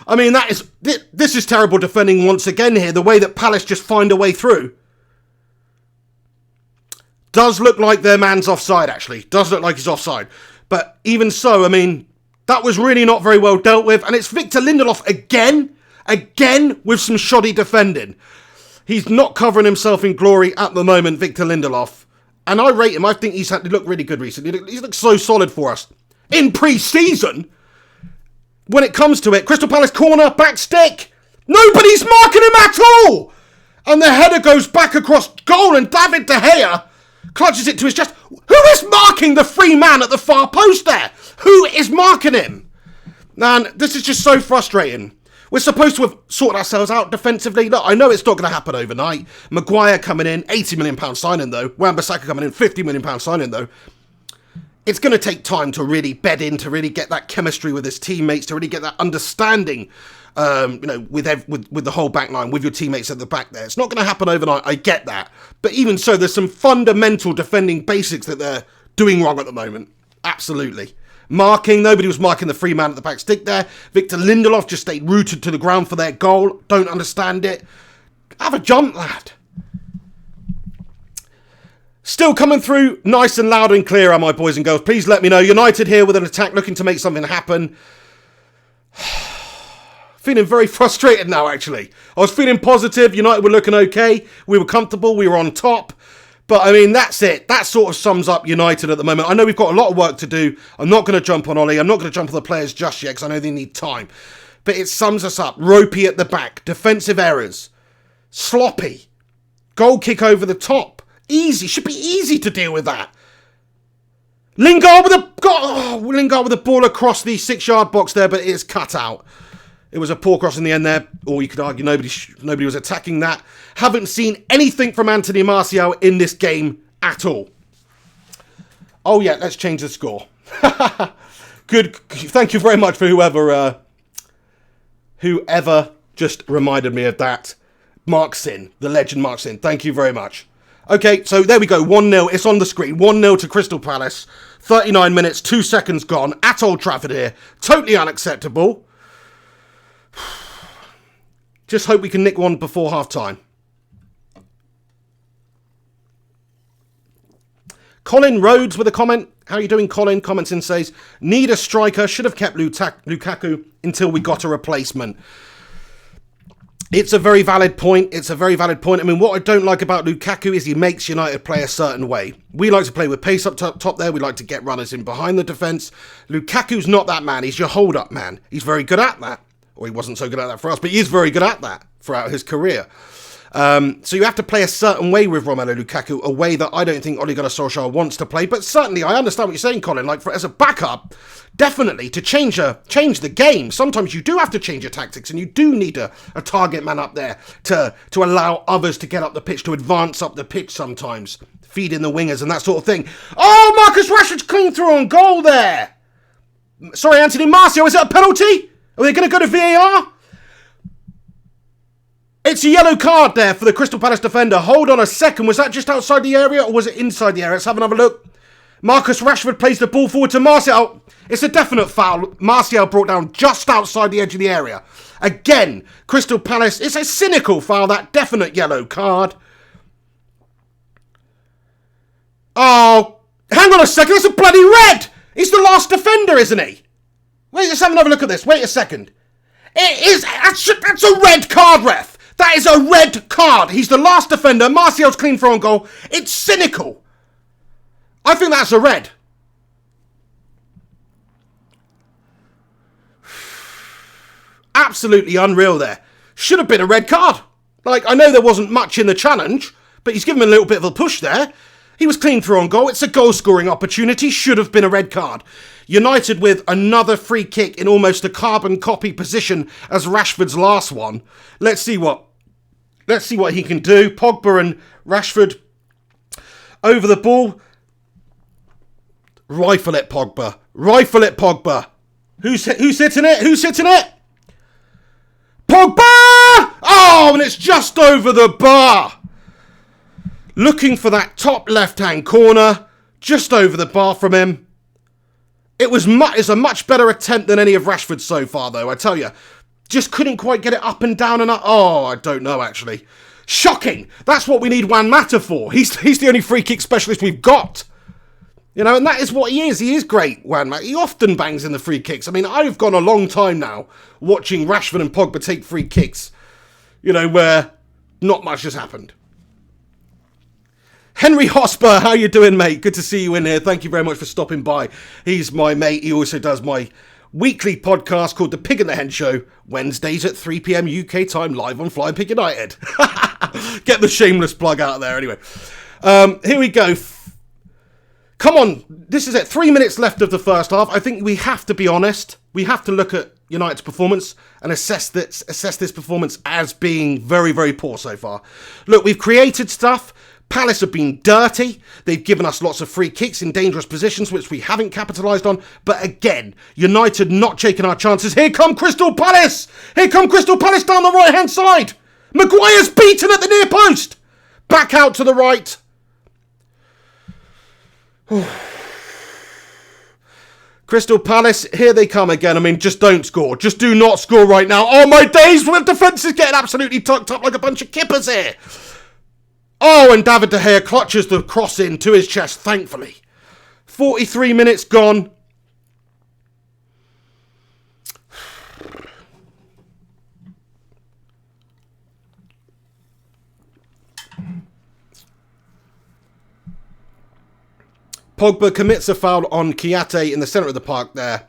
Speaker 1: this is terrible defending once again here. The way that Palace just find a way through. Does look like their man's offside, actually. Does look like he's offside. But even so, I mean, that was really not very well dealt with. And it's Victor Lindelof again with some shoddy defending. He's not covering himself in glory at the moment, Victor Lindelof. And I rate him. I think he's looked really good recently. He's looked so solid for us. In pre-season, when it comes to it, Crystal Palace corner, back stick. Nobody's marking him at all. And the header goes back across goal and David De Gea clutches it to his chest. Who is marking the free man at the far post there? Who is marking him? Man, this is just so frustrating. We're supposed to have sorted ourselves out defensively. Look, I know it's not going to happen overnight. Maguire coming in, £80 million signing though. Wan-Bissaka coming in, £50 million signing though. It's going to take time to really bed in, to really get that chemistry with his teammates, to really get that understanding, with the whole back line, with your teammates at the back there. It's not going to happen overnight, I get that. But even so, there's some fundamental defending basics that they're doing wrong at the moment. Absolutely. Marking, nobody was marking the free man at the back stick there. Victor Lindelof just stayed rooted to the ground for their goal. Don't understand it. Have a jump, lad. Still coming through nice and loud and clear, my boys and girls. Please let me know. United here with an attack looking to make something happen. Feeling very frustrated now, actually. I was feeling positive. United were looking okay. We were comfortable. We were on top. But, I mean, that's it. That sort of sums up United at the moment. I know we've got a lot of work to do. I'm not going to jump on Ollie. I'm not going to jump on the players just yet because I know they need time. But it sums us up. Ropey at the back. Defensive errors. Sloppy. Goal kick over the top. Easy. Should be easy to deal with that. Lingard with a ball across the 6-yard box there, but it is cut out. It was a poor cross in the end there, or you could argue nobody was attacking that. Haven't seen anything from Anthony Martial in this game at all. Oh yeah, let's change the score. Good. Thank you very much for whoever just reminded me of that. Mark Sin, the legend Mark Sin. Thank you very much. Okay, so there we go. 1-0. It's on the screen. 1-0 to Crystal Palace. 39 minutes, 2 seconds gone at Old Trafford here. Totally unacceptable. Just hope we can nick one before half-time. Colin Rhodes with a comment. How are you doing, Colin? Comments in says, need a striker. Should have kept Lukaku until we got a replacement. It's a very valid point. I mean, what I don't like about Lukaku is he makes United play a certain way. We like to play with pace up top there. We like to get runners in behind the defence. Lukaku's not that man. He's your hold-up man. He's very good at that. Or he wasn't so good at that for us, but he is very good at that throughout his career. So you have to play a certain way with Romelu Lukaku, a way that I don't think Ole Gunnar Solskjaer wants to play. But certainly, I understand what you're saying, Colin. Like, as a backup, definitely, to change the game, sometimes you do have to change your tactics, and you do need a target man up there to allow others to get up the pitch, to advance up the pitch sometimes, feed in the wingers and that sort of thing. Oh, Marcus Rashford's clean through on goal there. Sorry, Anthony Martial, is it a penalty? Are they going to go to VAR? It's a yellow card there for the Crystal Palace defender. Hold on a second. Was that just outside the area or was it inside the area? Let's have another look. Marcus Rashford plays the ball forward to Martial. It's a definite foul. Martial brought down just outside the edge of the area. Again, Crystal Palace. It's a cynical foul, that definite yellow card. Oh, hang on a second. That's a bloody red. He's the last defender, isn't he? Wait, let's have another look at this. Wait a second. It is. That's a red card, ref. That is a red card. He's the last defender. Martial's clean for on goal. It's cynical. I think that's a red. Absolutely unreal there. Should have been a red card. Like, I know there wasn't much in the challenge, but he's given him a little bit of a push there. He was clean through on goal. It's a goal-scoring opportunity. Should have been a red card. United with another free kick in almost a carbon copy position as Rashford's last one. Let's see what he can do. Pogba and Rashford over the ball. Rifle it, Pogba. Rifle it, Pogba. Who's hitting it? Who's hitting it? Pogba! Oh, and it's just over the bar. Looking for that top left-hand corner. Just over the bar from him. It's a much better attempt than any of Rashford's so far, though, I tell you. Just couldn't quite get it up and down and up. Oh, I don't know, actually. Shocking. That's what we need Juan Mata for. He's the only free kick specialist we've got. You know, and that is what he is. He is great, Juan Mata. He often bangs in the free kicks. I mean, I've gone a long time now watching Rashford and Pogba take free kicks, you know, where not much has happened. Henry Hosper, how you doing, mate? Good to see you in here. Thank you very much for stopping by. He's my mate. He also does my weekly podcast called The Pig and the Hen Show, Wednesdays at 3 p.m. UK time, live on Flying Pig United. Get the shameless plug out there anyway. Here we go. Come on, this is it. 3 minutes left of the first half. I think we have to be honest. We have to look at United's performance and assess this performance as being very, very poor so far. Look, we've created stuff. Palace have been dirty. They've given us lots of free kicks in dangerous positions, which we haven't capitalised on. But again, United not taking our chances. Here come Crystal Palace. Here come Crystal Palace down the right-hand side. Maguire's beaten at the near post. Back out to the right. Crystal Palace, here they come again. I mean, just don't score. Just do not score right now. Oh, my days. The defence is getting absolutely tucked up like a bunch of kippers here. Oh, and David De Gea clutches the cross in to his chest, thankfully. 43 minutes gone. Pogba commits a foul on Kiate in the centre of the park there.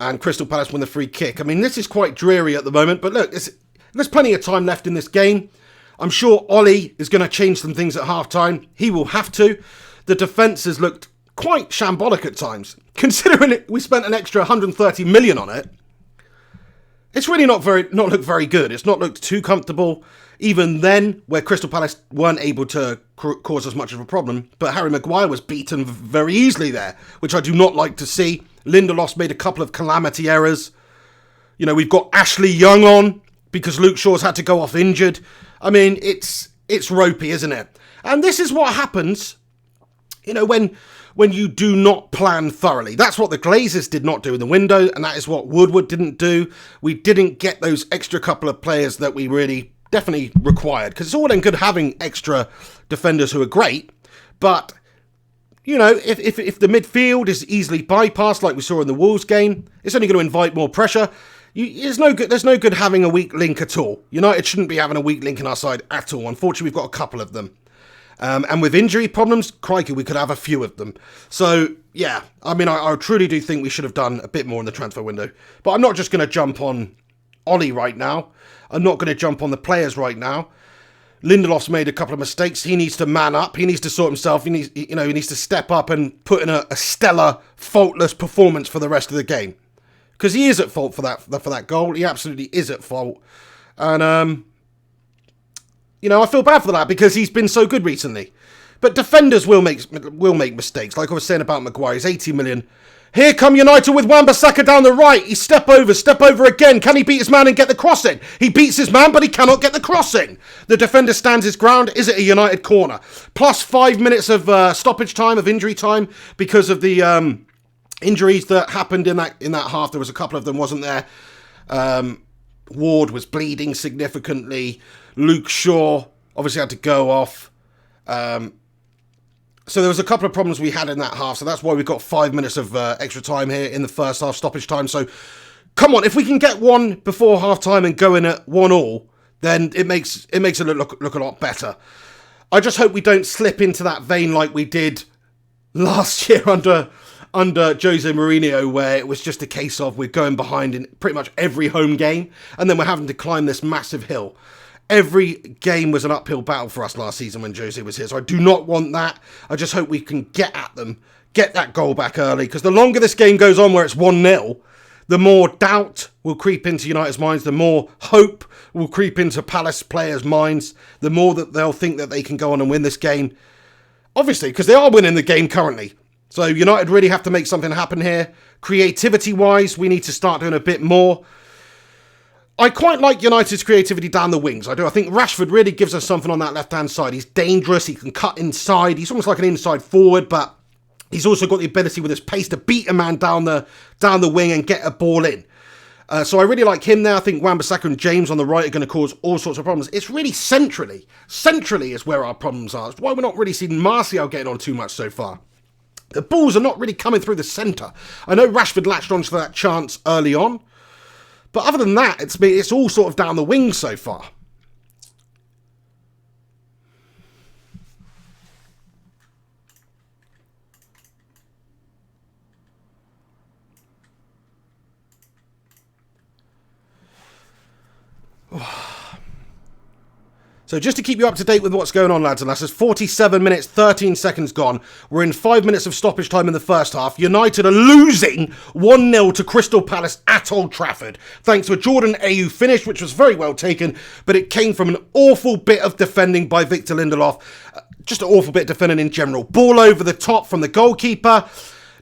Speaker 1: And Crystal Palace win the free kick. I mean, this is quite dreary at the moment. But look, there's plenty of time left in this game. I'm sure Ollie is going to change some things at half-time. He will have to. The defence has looked quite shambolic at times. Considering we spent an extra 130 million on it. It's really not looked very good. It's not looked too comfortable. Even then, where Crystal Palace weren't able to cause as much of a problem. But Harry Maguire was beaten very easily there, which I do not like to see. Lindelof's made a couple of calamity errors. You know, we've got Ashley Young on because Luke Shaw's had to go off injured. I mean, it's ropey, isn't it? And this is what happens, you know, when you do not plan thoroughly. That's what the Glazers did not do in the window, and that is what Woodward didn't do. We didn't get those extra couple of players that we really definitely required, because it's all then good having extra defenders who are great, but, you know, if the midfield is easily bypassed like we saw in the Wolves game, it's only going to invite more pressure. There's no good having a weak link at all. United shouldn't be having a weak link in our side at all. Unfortunately, we've got a couple of them. And with injury problems, crikey, we could have a few of them. So, yeah, I mean, I truly do think we should have done a bit more in the transfer window. But I'm not just going to jump on Ollie right now. I'm not going to jump on the players right now. Lindelof's made a couple of mistakes. He needs to man up. He needs to sort himself. He needs to step up and put in a stellar, faultless performance for the rest of the game. Because he is at fault for that goal. He absolutely is at fault. And, I feel bad for that because he's been so good recently. But defenders will make mistakes. Like I was saying about Maguire, he's 80 million. Here come United with Wan-Bissaka down the right. He step over again. Can he beat his man and get the cross in? He beats his man, but he cannot get the cross in. The defender stands his ground. Is it a United corner? Plus 5 minutes of stoppage time, of injury time, because of the injuries that happened in that half. There was a couple of them, wasn't there? Ward was bleeding significantly. Luke Shaw obviously had to go off. So there was a couple of problems we had in that half. So that's why we've got 5 minutes of extra time here in the first half, stoppage time. So come on, if we can get one before half time and go in at 1-1, then it makes it look a lot better. I just hope we don't slip into that vein like we did last year under Jose Mourinho, where it was just a case of we're going behind in pretty much every home game, and then we're having to climb this massive hill. Every game was an uphill battle for us last season when Jose was here, so I do not want that. I just hope we can get at them, get that goal back early, because the longer this game goes on where it's 1-0, the more doubt will creep into United's minds, the more hope will creep into Palace players' minds, the more that they'll think that they can go on and win this game. Obviously, because they are winning the game currently. So United really have to make something happen here. Creativity-wise, we need to start doing a bit more. I quite like United's creativity down the wings. I do. I think Rashford really gives us something on that left-hand side. He's dangerous. He can cut inside. He's almost like an inside forward, but he's also got the ability with his pace to beat a man down the wing and get a ball in. So I really like him there. I think Wan-Bissaka and James on the right are going to cause all sorts of problems. It's really centrally. Centrally is where our problems are. It's why we're not really seeing Martial getting on too much so far. The balls are not really coming through the centre. I know Rashford latched onto that chance early on, but other than that, it's all sort of down the wing so far. So just to keep you up to date with what's going on, lads and lasses, 47 minutes, 13 seconds gone. We're in 5 minutes of stoppage time in the first half. United are losing 1-0 to Crystal Palace at Old Trafford, thanks to a Jordan Ayew finish, which was very well taken, but it came from an awful bit of defending by Victor Lindelof. Just an awful bit of defending in general. Ball over the top from the goalkeeper.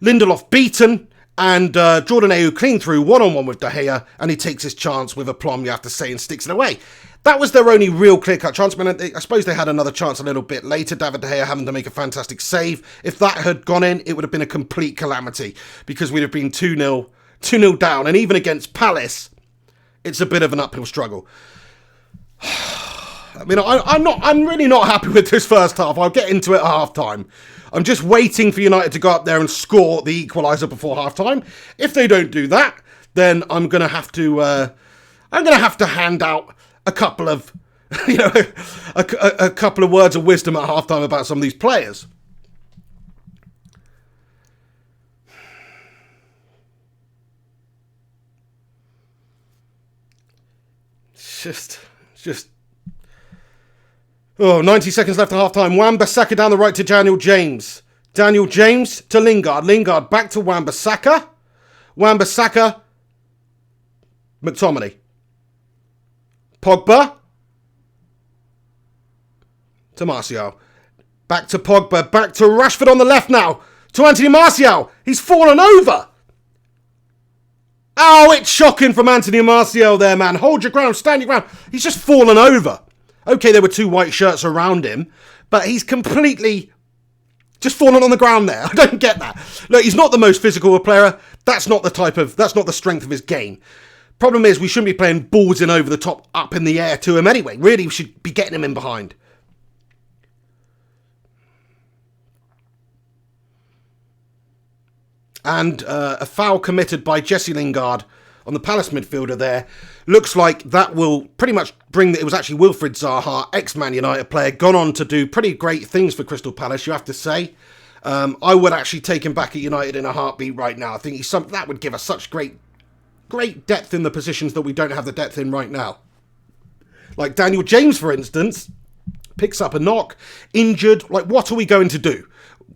Speaker 1: Lindelof beaten. And Jordan Ayew clean through, one-on-one with De Gea, and he takes his chance with aplomb, you have to say, and sticks it away. That was their only real clear-cut chance. I suppose they had another chance a little bit later, David De Gea having to make a fantastic save. If that had gone in, it would have been a complete calamity, because we'd have been 2-0 down. And even against Palace, it's a bit of an uphill struggle. I mean, I'm really not happy with this first half. I'll get into it at half-time. I'm just waiting for United to go up there and score the equalizer before half-time. If they don't do that, then I'm going to have to hand out a couple of, a couple of words of wisdom at half-time about some of these players. It's just. Oh, 90 seconds left at half-time. Wan-Bissaka down the right to Daniel James. Daniel James to Lingard. Lingard back to Wan-Bissaka. Wan-Bissaka. McTominay. Pogba. To Martial. Back to Pogba. Back to Rashford on the left now. To Anthony Martial. He's fallen over. Oh, it's shocking from Anthony Martial there, man. Hold your ground. Stand your ground. He's just fallen over. Okay, there were two white shirts around him, but he's completely just fallen on the ground there. I don't get that. Look, he's not the most physical player. That's not the strength of his game. Problem is, we shouldn't be playing balls in over the top, up in the air to him anyway. Really, we should be getting him in behind. And a foul committed by Jesse Lingard on the Palace midfielder there. Looks like that will pretty much it was actually Wilfried Zaha, ex-Man United player, gone on to do pretty great things for Crystal Palace, you have to say. I would actually take him back at United in a heartbeat right now. I think that would give us such great depth in the positions that we don't have the depth in right now. Like Daniel James, for instance, picks up a knock, injured. Like, what are we going to do?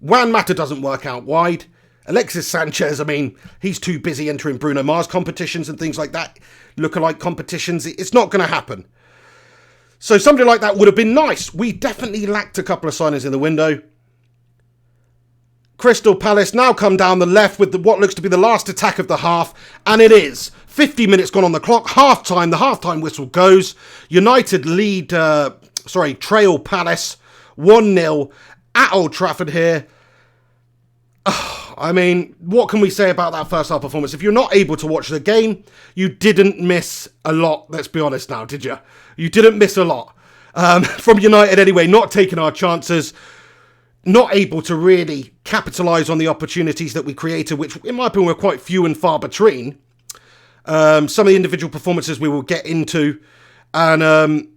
Speaker 1: Juan Mata doesn't work out wide. Alexis Sanchez, I mean, he's too busy entering Bruno Mars competitions and things like that. Lookalike competitions. It's not going to happen. So somebody like that would have been nice. We definitely lacked a couple of signings in the window. Crystal Palace now come down the left with what looks to be the last attack of the half, and it is. 50 minutes gone on the clock, half-time, the half-time whistle goes. United trail Palace 1-0 at Old Trafford here. I mean, what can we say about that first half performance? If you're not able to watch the game, you didn't miss a lot, let's be honest now, did you? You didn't miss a lot. From United anyway, not taking our chances, not able to really capitalise on the opportunities that we created, which in my opinion were quite few and far between. Some of the individual performances we will get into, and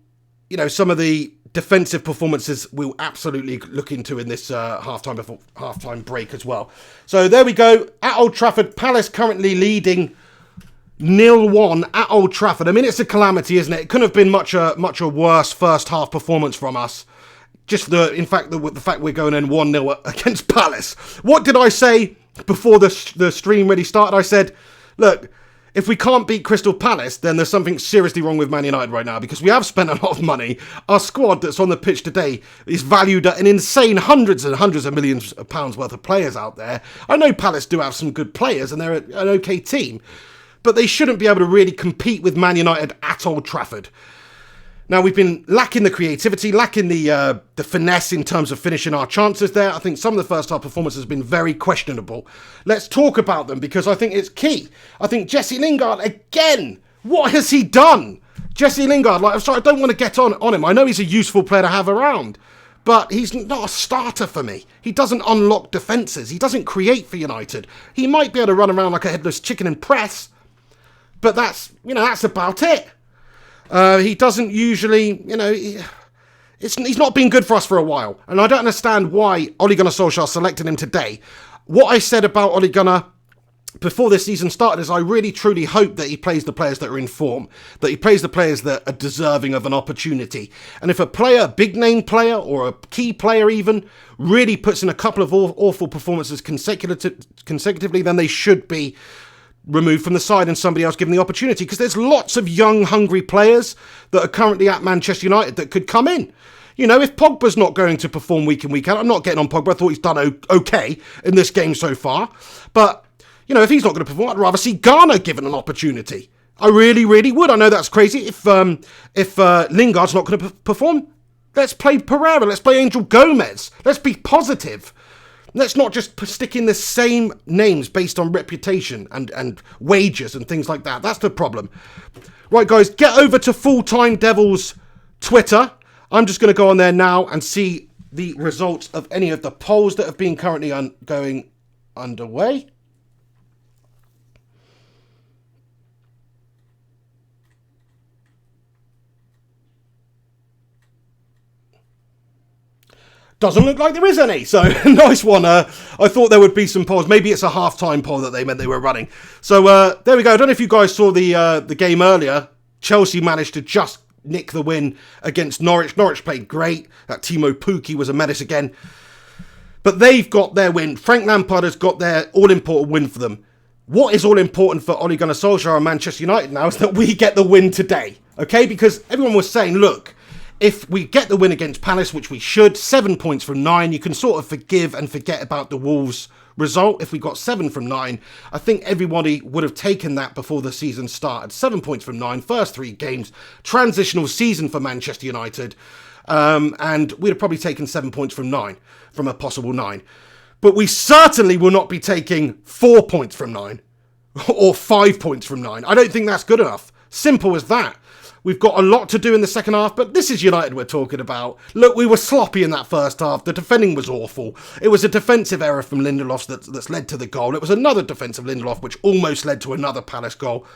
Speaker 1: some of the defensive performances we'll absolutely look into in this half-time break as well. So there we go, at Old Trafford, Palace currently leading 0-1 at Old Trafford. I mean, it's a calamity, isn't it? It couldn't have been much a worse first half performance from us. Just the fact we're going in 1-0 against Palace. What did I say before the stream really started? I said, look, if we can't beat Crystal Palace, then there's something seriously wrong with Man United right now, because we have spent a lot of money. Our squad that's on the pitch today is valued at an insane hundreds and hundreds of millions of pounds worth of players out there. I know Palace do have some good players and they're an okay team, but they shouldn't be able to really compete with Man United at Old Trafford. Now, we've been lacking the creativity, lacking the finesse in terms of finishing our chances there. I think some of the first half performances have been very questionable. Let's talk about them, because I think it's key. I think Jesse Lingard, again, what has he done? Jesse Lingard, I'm sorry, I don't want to get on him. I know he's a useful player to have around, but he's not a starter for me. He doesn't unlock defences. He doesn't create for United. He might be able to run around like a headless chicken and press, but that's about it. He doesn't usually, he's not been good for us for a while. And I don't understand why Ole Gunnar Solskjaer selected him today. What I said about Ole Gunnar before this season started is I really truly hope that he plays the players that are in form, that he plays the players that are deserving of an opportunity. And if a player, a big name player or a key player even, really puts in a couple of awful performances consecutively, then they should be removed from the side and somebody else given the opportunity, because there's lots of young, hungry players that are currently at Manchester United that could come in. If Pogba's not going to perform week in, week out, I'm not getting on Pogba. I thought he's done okay in this game so far. But, if he's not going to perform, I'd rather see Garner given an opportunity. I really, really would. I know that's crazy. If Lingard's not going to perform, let's play Pereira. Let's play Angel Gomez. Let's be positive. Let's not just stick in the same names based on reputation and wages and things like that. That's the problem. Right, guys, get over to FullTimeDEVILS Twitter. I'm just going to go on there now and see the results of any of the polls that have been currently going underway. Doesn't look like there is any, so nice one. I thought there would be some polls. Maybe it's a half-time poll that they meant they were running. So there we go. I don't know if you guys saw the game earlier. Chelsea managed to just nick the win against Norwich. Norwich played great. That Timo Pukki was a menace again. But they've got their win. Frank Lampard has got their all-important win for them. What is all-important for Ole Gunnar Solskjaer and Manchester United now is that we get the win today. Okay? Because everyone was saying, look, if we get the win against Palace, which we should, 7 points from 9, you can sort of forgive and forget about the Wolves result. If we got 7 from 9, I think everybody would have taken that before the season started. 7 points from 9, first 3 games, transitional season for Manchester United, and we'd have probably taken 7 points from 9, from a possible 9. But we certainly will not be taking 4 points from 9, or 5 points from 9. I don't think that's good enough. Simple as that. We've got a lot to do in the second half, but this is United we're talking about. Look, we were sloppy in that first half. The defending was awful. It was a defensive error from Lindelof that's led to the goal. It was another defensive Lindelof which almost led to another Palace goal.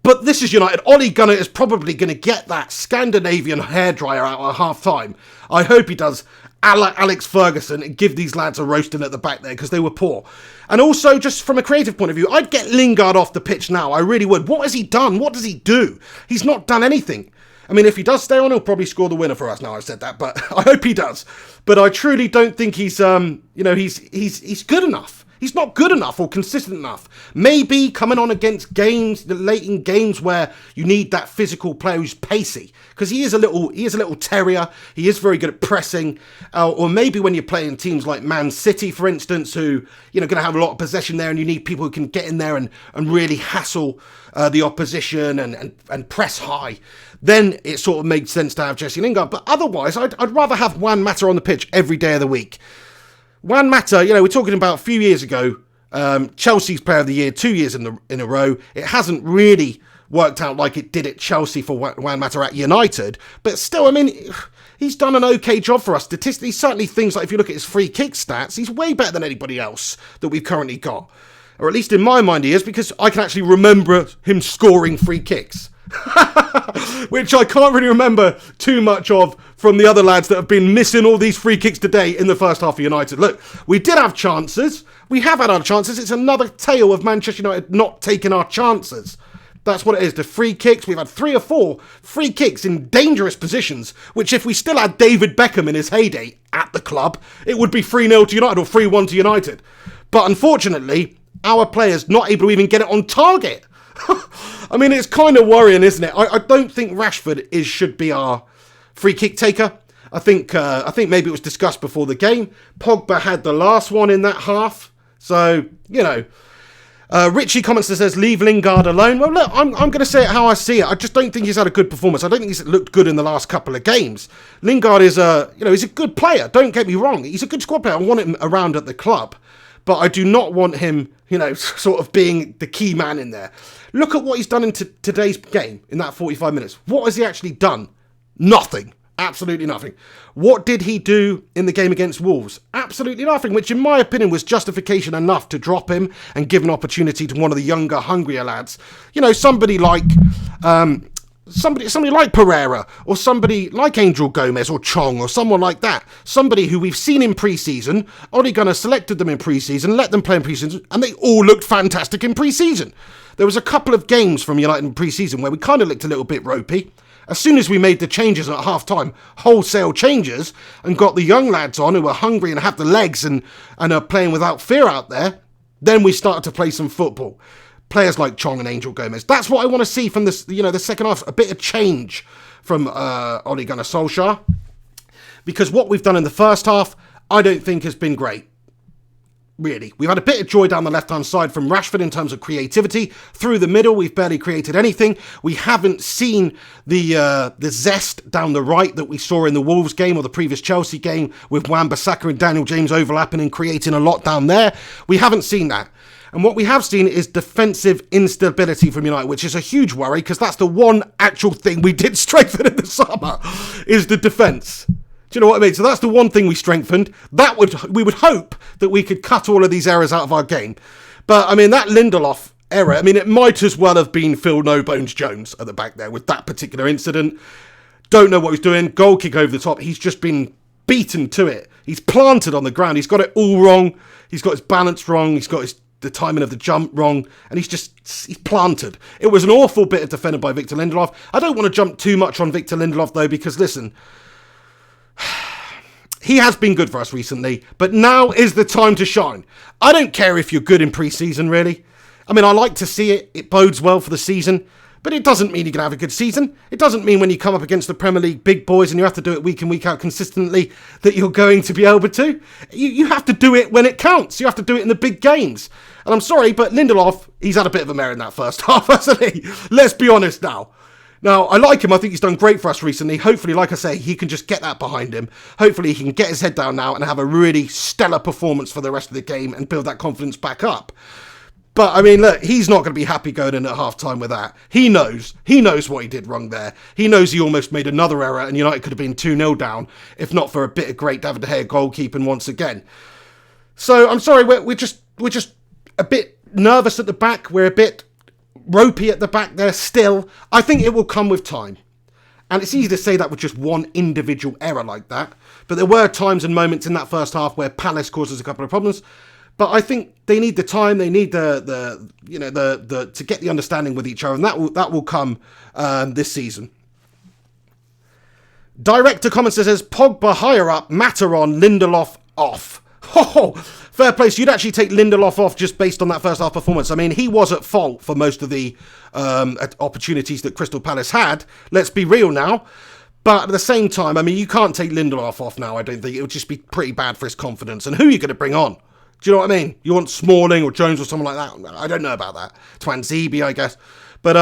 Speaker 1: But this is United. Ole Gunnar is probably going to get that Scandinavian hairdryer out at half-time. I hope he does, a la Alex Ferguson, and give these lads a roasting at the back there because they were poor. And also, just from a creative point of view, I'd get Lingard off the pitch now. I really would. What has he done? What does he do? He's not done anything. I mean, if he does stay on, he'll probably score the winner for us now. I've said that, but I hope he does. But I truly don't think he's good enough. He's not good enough or consistent enough. Maybe coming on against games, late in games where you need that physical player who's pacey, because he is a little terrier. He is very good at pressing. Or maybe when you're playing teams like Man City, for instance, who going to have a lot of possession there, and you need people who can get in there and really hassle the opposition and press high. Then it sort of made sense to have Jesse Lingard. But otherwise, I'd rather have Juan Mata on the pitch every day of the week. Juan Mata, we're talking about a few years ago, Chelsea's Player of the Year 2 years in a row. It hasn't really worked out like it did at Chelsea for Juan Mata at United. But still, I mean, he's done an okay job for us. Statistically, certainly things like if you look at his free kick stats, he's way better than anybody else that we've currently got. Or at least in my mind he is, because I can actually remember him scoring free kicks. Which I can't really remember too much of from the other lads that have been missing all these free kicks today in the first half of United. Look, we did have chances. We have had our chances. It's another tale of Manchester United not taking our chances. That's what it is. The free kicks, we've had 3 or 4 free kicks in dangerous positions, which if we still had David Beckham in his heyday at the club, it would be 3-0 to United or 3-1 to United. But unfortunately, our players not able to even get it on target. I mean, it's kind of worrying, isn't it? I don't think Rashford should be our free kick taker. I think maybe it was discussed before the game. Pogba had the last one in that half. So, Richie comments and says, leave Lingard alone. Well, look, I'm going to say it how I see it. I just don't think he's had a good performance. I don't think he's looked good in the last couple of games. Lingard is he's a good player. Don't get me wrong. He's a good squad player. I want him around at the club. But I do not want him, sort of being the key man in there. Look at what he's done in today's game in that 45 minutes. What has he actually done? Nothing. Absolutely nothing. What did he do in the game against Wolves? Absolutely nothing, which in my opinion was justification enough to drop him and give an opportunity to one of the younger, hungrier lads. Somebody like... Somebody like Pereira, or somebody like Angel Gomez or Chong, or someone like that. Somebody who we've seen in pre-season. Ole Gunnar selected them in pre-season, let them play in pre-season, and they all looked fantastic in pre-season. There was a couple of games from United in pre-season where we kind of looked a little bit ropey. As soon as we made the changes at half-time, wholesale changes, and got the young lads on who were hungry and have the legs and are playing without fear out there, then we started to play some football. Players like Chong and Angel Gomez. That's what I want to see from this, the second half. A bit of change from Ole Gunnar Solskjaer. Because what we've done in the first half, I don't think has been great. Really. We've had a bit of joy down the left-hand side from Rashford in terms of creativity. Through the middle, we've barely created anything. We haven't seen the zest down the right that we saw in the Wolves game or the previous Chelsea game with Wan-Bissaka and Daniel James overlapping and creating a lot down there. We haven't seen that. And what we have seen is defensive instability from United, which is a huge worry because that's the one actual thing we did strengthen in the summer, is the defence. Do you know what I mean? So that's the one thing we strengthened. We would hope that we could cut all of these errors out of our game. But, I mean, that Lindelof error, I mean, it might as well have been Phil No Bones Jones at the back there with that particular incident. Don't know what he's doing. Goal kick over the top. He's just been beaten to it. He's planted on the ground. He's got it all wrong. He's got his balance wrong. He's got the timing of the jump wrong, and he's planted. It was an awful bit of defended by Victor Lindelof. I don't want to jump too much on Victor Lindelof, though, because, listen, he has been good for us recently, but now is the time to shine. I don't care if you're good in pre-season, really. I mean, I like to see it. It bodes well for the season, but it doesn't mean you can have a good season. It doesn't mean when you come up against the Premier League big boys and you have to do it week in, week out consistently that you're going to be able to. You have to do it when it counts. You have to do it in the big games. And I'm sorry, but Lindelof, he's had a bit of a mare in that first half, hasn't he? Let's be honest now. Now, I like him. I think he's done great for us recently. Hopefully, like I say, he can just get that behind him. Hopefully, he can get his head down now and have a really stellar performance for the rest of the game and build that confidence back up. But, I mean, look, he's not going to be happy going in at half-time with that. He knows what he did wrong there. He knows he almost made another error and United could have been 2-0 down, if not for a bit of great David De Gea goalkeeping once again. So, I'm sorry, we're just a bit nervous at the back. We're a bit ropey at the back there still. I think it will come with time. And it's easy to say that with just one individual error like that. But there were times and moments in that first half where Palace causes a couple of problems. But I think they need the time, they need the to get the understanding with each other, and that will come this season. Director comments says Pogba higher up, Mata on, Lindelof off. Oh, fair play. So you'd actually take Lindelof off just based on that first half performance. I mean, he was at fault for most of the opportunities that Crystal Palace had. Let's be real now. But at the same time, I mean, you can't take Lindelof off now, I don't think. It would just be pretty bad for his confidence. And who are you going to bring on? Do you know what I mean? You want Smalling or Jones or someone like that? I don't know about that. Twanzebe, I guess. But,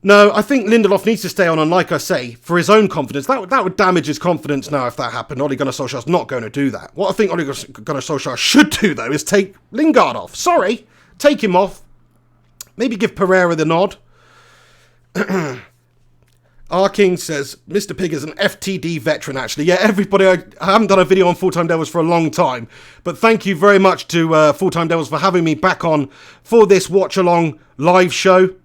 Speaker 1: no, I think Lindelof needs to stay on, and like I say, for his own confidence, that would damage his confidence now if that happened. Ole Gunnar Solskjaer's not going to do that. What I think Ole Gunnar Solskjaer should do, though, is take Lingard off. Sorry, take him off. Maybe give Pereira the nod. R. King says, Mr. Pig is an FTD veteran, actually. Yeah, everybody, I haven't done a video on Full Time Devils for a long time, but thank you very much to Full Time Devils for having me back on for this Watchalong live show.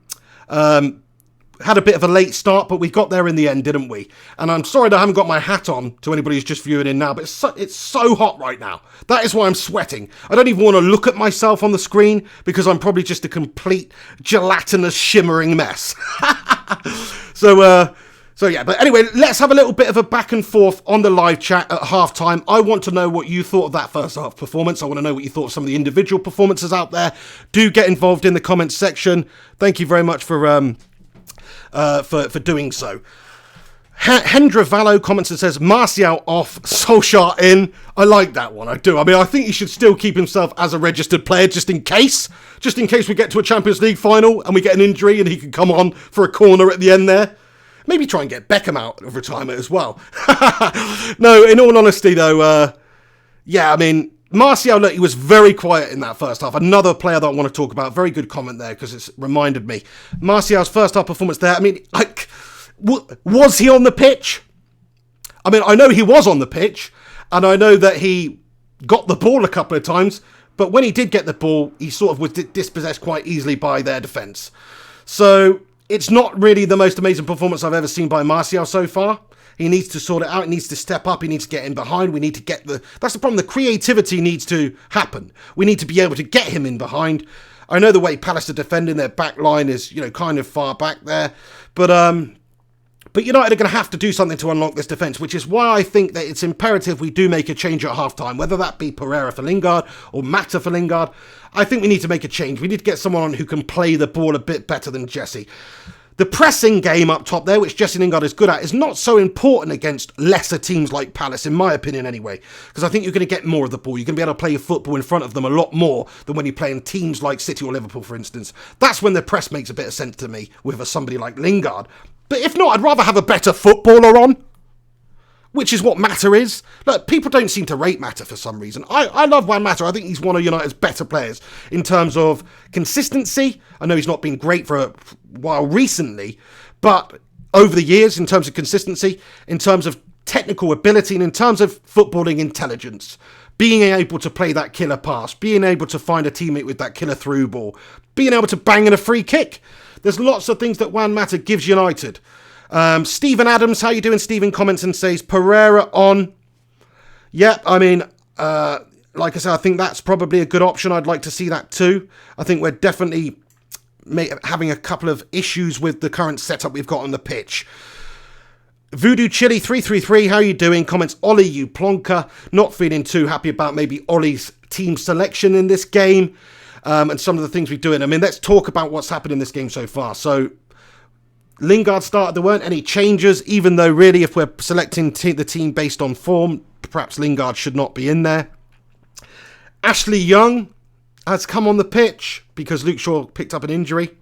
Speaker 1: Had a bit of a late start, but we got there in the end, didn't we? And I'm sorry that I haven't got my hat on to anybody who's just viewing in now, but it's so hot right now. That is why I'm sweating. I don't even want to look at myself on the screen because I'm probably just a complete gelatinous shimmering mess. So yeah, but anyway, let's have a little bit of a back and forth on the live chat at halftime. I want to know what you thought of that first half performance. I want to know what you thought of some of the individual performances out there. Do get involved in the comments section. Thank you very much for doing so. Hendra Vallo comments and says, Martial off, Solskjaer in. I like that one, I do. I mean, I think he should still keep himself as a registered player just in case we get to a Champions League final and we get an injury and he can come on for a corner at the end there. Maybe try and get Beckham out of retirement as well. No, in all honesty though, yeah, I mean, Martial, look, he was very quiet in that first half. Another player that I want to talk about. Very good comment there because it's reminded me. Martial's first half performance there. I mean, like, was he on the pitch? I mean, I know he was on the pitch and I know that he got the ball a couple of times, but when he did get the ball, he sort of was dispossessed quite easily by their defence. So it's not really the most amazing performance I've ever seen by Martial so far. He needs to sort it out. He needs to step up. He needs to get in behind. We need to get that's the problem. The creativity needs to happen. We need to be able to get him in behind. I know the way Palace are defending, their back line is, kind of far back there. But United are going to have to do something to unlock this defence, which is why I think that it's imperative we do make a change at half-time, whether that be Pereira for Lingard or Mata for Lingard. I think we need to make a change. We need to get someone on who can play the ball a bit better than Jesse. The pressing game up top there, which Jesse Lingard is good at, is not so important against lesser teams like Palace, in my opinion anyway, because I think you're going to get more of the ball. You're going to be able to play your football in front of them a lot more than when you're playing teams like City or Liverpool, for instance. That's when the press makes a bit of sense to me with somebody like Lingard. But if not, I'd rather have a better footballer on, which is what Mata is. Look, people don't seem to rate Mata for some reason. I love Juan Mata. I think he's one of United's better players in terms of consistency. I know he's not been great for a while recently, but over the years, in terms of consistency, in terms of technical ability, and in terms of footballing intelligence, being able to play that killer pass, being able to find a teammate with that killer through ball, being able to bang in a free kick. There's lots of things that Juan Mata gives United. Stephen Adams, how you doing? Stephen comments and says, Pereira on. Yeah, I mean, like I said, I think that's probably a good option. I'd like to see that too. I think we're definitely having a couple of issues with the current setup we've got on the pitch. Voodoo Chili 333, how you doing? Comments, Ollie, you plonker. Not feeling too happy about maybe Ollie's team selection in this game and some of the things we're doing. I mean, let's talk about what's happened in this game so far. So, Lingard started, there weren't any changes, even though really if we're selecting the team based on form, perhaps Lingard should not be in there. Ashley Young has come on the pitch because Luke Shaw picked up an injury.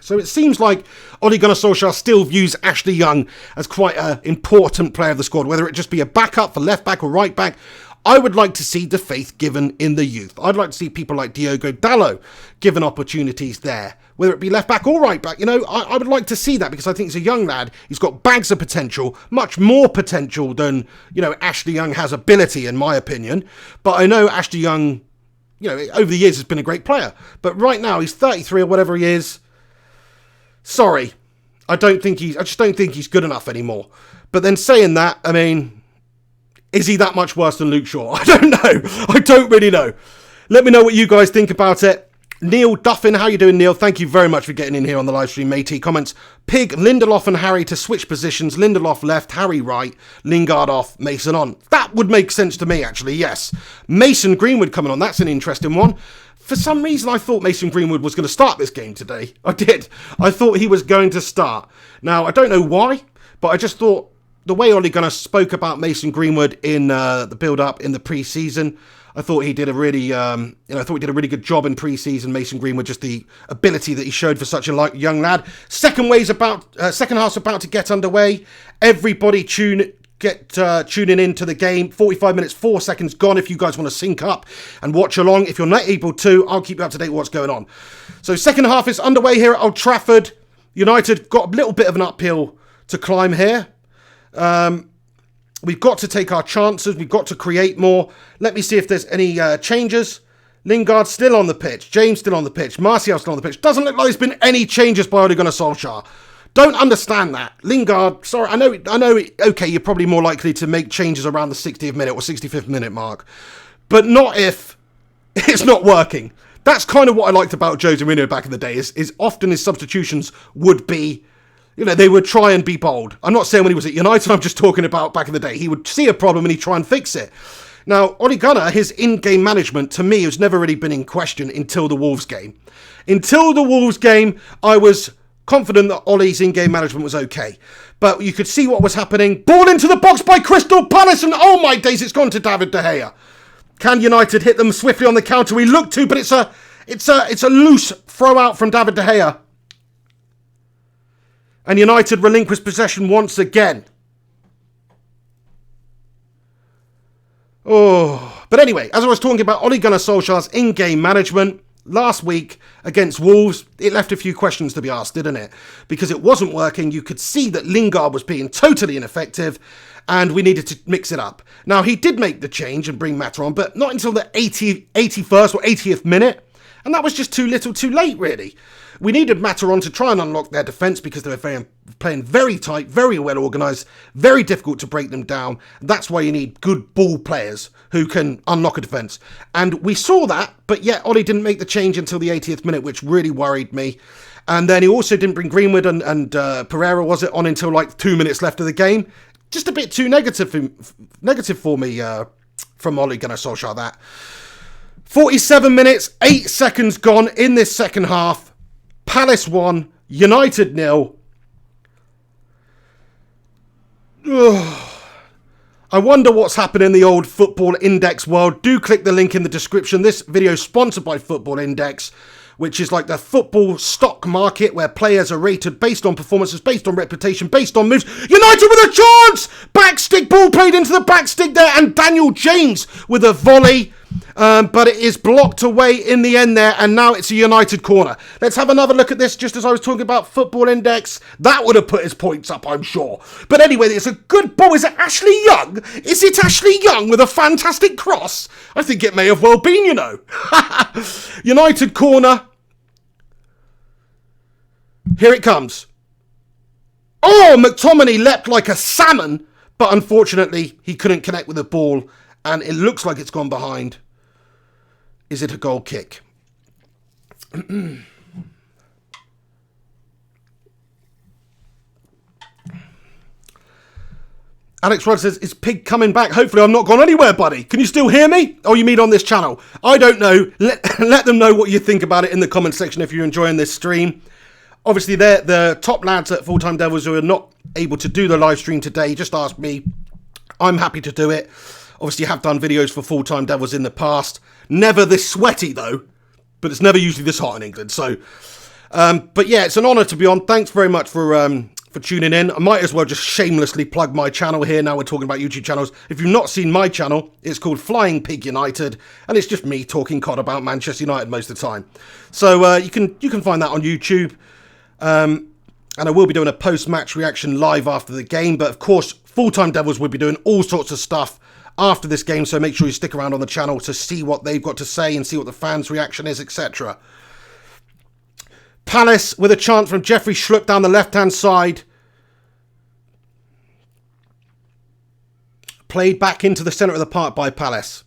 Speaker 1: So it seems like Ole Gunnar Solskjaer still views Ashley Young as quite an important player of the squad, whether it just be a backup for left back or right back. I would like to see the faith given in the youth. I'd like to see people like Diogo Dalot given opportunities there, whether it be left back or right back. I would like to see that because I think he's a young lad. He's got bags of potential, much more potential than, Ashley Young has ability, in my opinion. But I know Ashley Young, over the years has been a great player. But right now, he's 33 or whatever he is. Sorry. I just don't think he's good enough anymore. But then saying that, I mean, is he that much worse than Luke Shaw? I don't know. I don't really know. Let me know what you guys think about it. Neil Duffin, how you doing, Neil? Thank you very much for getting in here on the live stream, matey. Comments, Pig, Lindelof and Harry to switch positions. Lindelof left, Harry right, Lingard off, Mason on. That would make sense to me, actually, yes. Mason Greenwood coming on, that's an interesting one. For some reason, I thought Mason Greenwood was going to start this game today. I did. I thought he was going to start. Now, I don't know why, but I just thought the way Ole Gunnar spoke about Mason Greenwood in the build-up in the pre-season, I thought he did a really, good job in pre-season. Mason Greenwood, just the ability that he showed for such a young lad. Second half's about to get underway. Everybody tuning into the game. 45 minutes, 4 seconds gone. If you guys want to sync up and watch along, if you're not able to, I'll keep you up to date with what's going on. So second half is underway here at Old Trafford. United got a little bit of an uphill to climb here. We've got to take our chances. We've got to create more. Let me see if there's any changes. Lingard still on the pitch. James still on the pitch. Martial still on the pitch. Doesn't look like there's been any changes by Ole Gunnar Solskjaer. Don't understand that. Lingard, sorry, I know. Okay, you're probably more likely to make changes around the 60th minute or 65th minute mark. But not if it's not working. That's kind of what I liked about Jose Mourinho back in the day, is often his substitutions would be, they would try and be bold. I'm not saying when he was at United, I'm just talking about back in the day. He would see a problem and he'd try and fix it. Now, Ole Gunnar, his in-game management, to me, has never really been in question until the Wolves game. Until the Wolves game, I was confident that Ole's in-game management was okay. But you could see what was happening. Ball into the box by Crystal Palace, and oh my days, it's gone to David De Gea. Can United hit them swiftly on the counter? We look to, but it's a loose throw out from David De Gea. And United relinquish possession once again. Oh, but anyway, as I was talking about Ole Gunnar Solskjaer's in-game management, last week against Wolves, it left a few questions to be asked, didn't it? Because it wasn't working. You could see that Lingard was being totally ineffective and we needed to mix it up. Now, he did make the change and bring Mata on, but not until the 81st or 80th minute. And that was just too little too late, really. We needed Mata on to try and unlock their defence because they were playing very tight, very well organised, very difficult to break them down. That's why you need good ball players who can unlock a defence. And we saw that, but yet Ole didn't make the change until the 80th minute, which really worried me. And then he also didn't bring Greenwood and Pereira, was it, on until like 2 minutes left of the game. Just a bit too negative for me from Ole Gunnar Solskjaer, that. 47 minutes, 8 seconds gone in this second half. Palace 1, United 0. I wonder what's happening in the old Football Index world. Do click the link in the description. This video is sponsored by Football Index, which is like the football stock market where players are rated based on performances, based on reputation, based on moves. United with a chance! Backstick ball played into the backstick there, and Daniel James with a volley. But it is blocked away in the end there, and now it's a United corner. Let's have another look at this, just as I was talking about Football Index. That would have put his points up, I'm sure. But anyway, it's a good ball. Is it Ashley Young? Is it Ashley Young with a fantastic cross? I think it may have well been, United corner. Here it comes. Oh, McTominay leapt like a salmon, but unfortunately, he couldn't connect with the ball, and it looks like it's gone behind. Is it a goal kick? Alex Rudd says, is Pig coming back? Hopefully I'm not gone anywhere, buddy. Can you still hear me? Oh, you mean on this channel? I don't know. Let them know what you think about it in the comment section if you're enjoying this stream. Obviously, they're the top lads at Full-Time Devils who are not able to do the live stream today. Just ask me. I'm happy to do it. Obviously, I have done videos for Full-Time Devils in the past. Never this sweaty, though. But it's never usually this hot in England. So, but yeah, it's an honour to be on. Thanks very much for tuning in. I might as well just shamelessly plug my channel here. Now we're talking about YouTube channels. If you've not seen my channel, it's called Flying Pig United. And it's just me talking COD about Manchester United most of the time. So you can find that on YouTube. And I will be doing a post-match reaction live after the game. But of course, Full-Time Devils will be doing all sorts of stuff after this game, so make sure you stick around on the channel to see what they've got to say and see what the fans' reaction is, etc. Palace with a chance from Jeffrey Schlupp down the left-hand side. Played back into the centre of the park by Palace.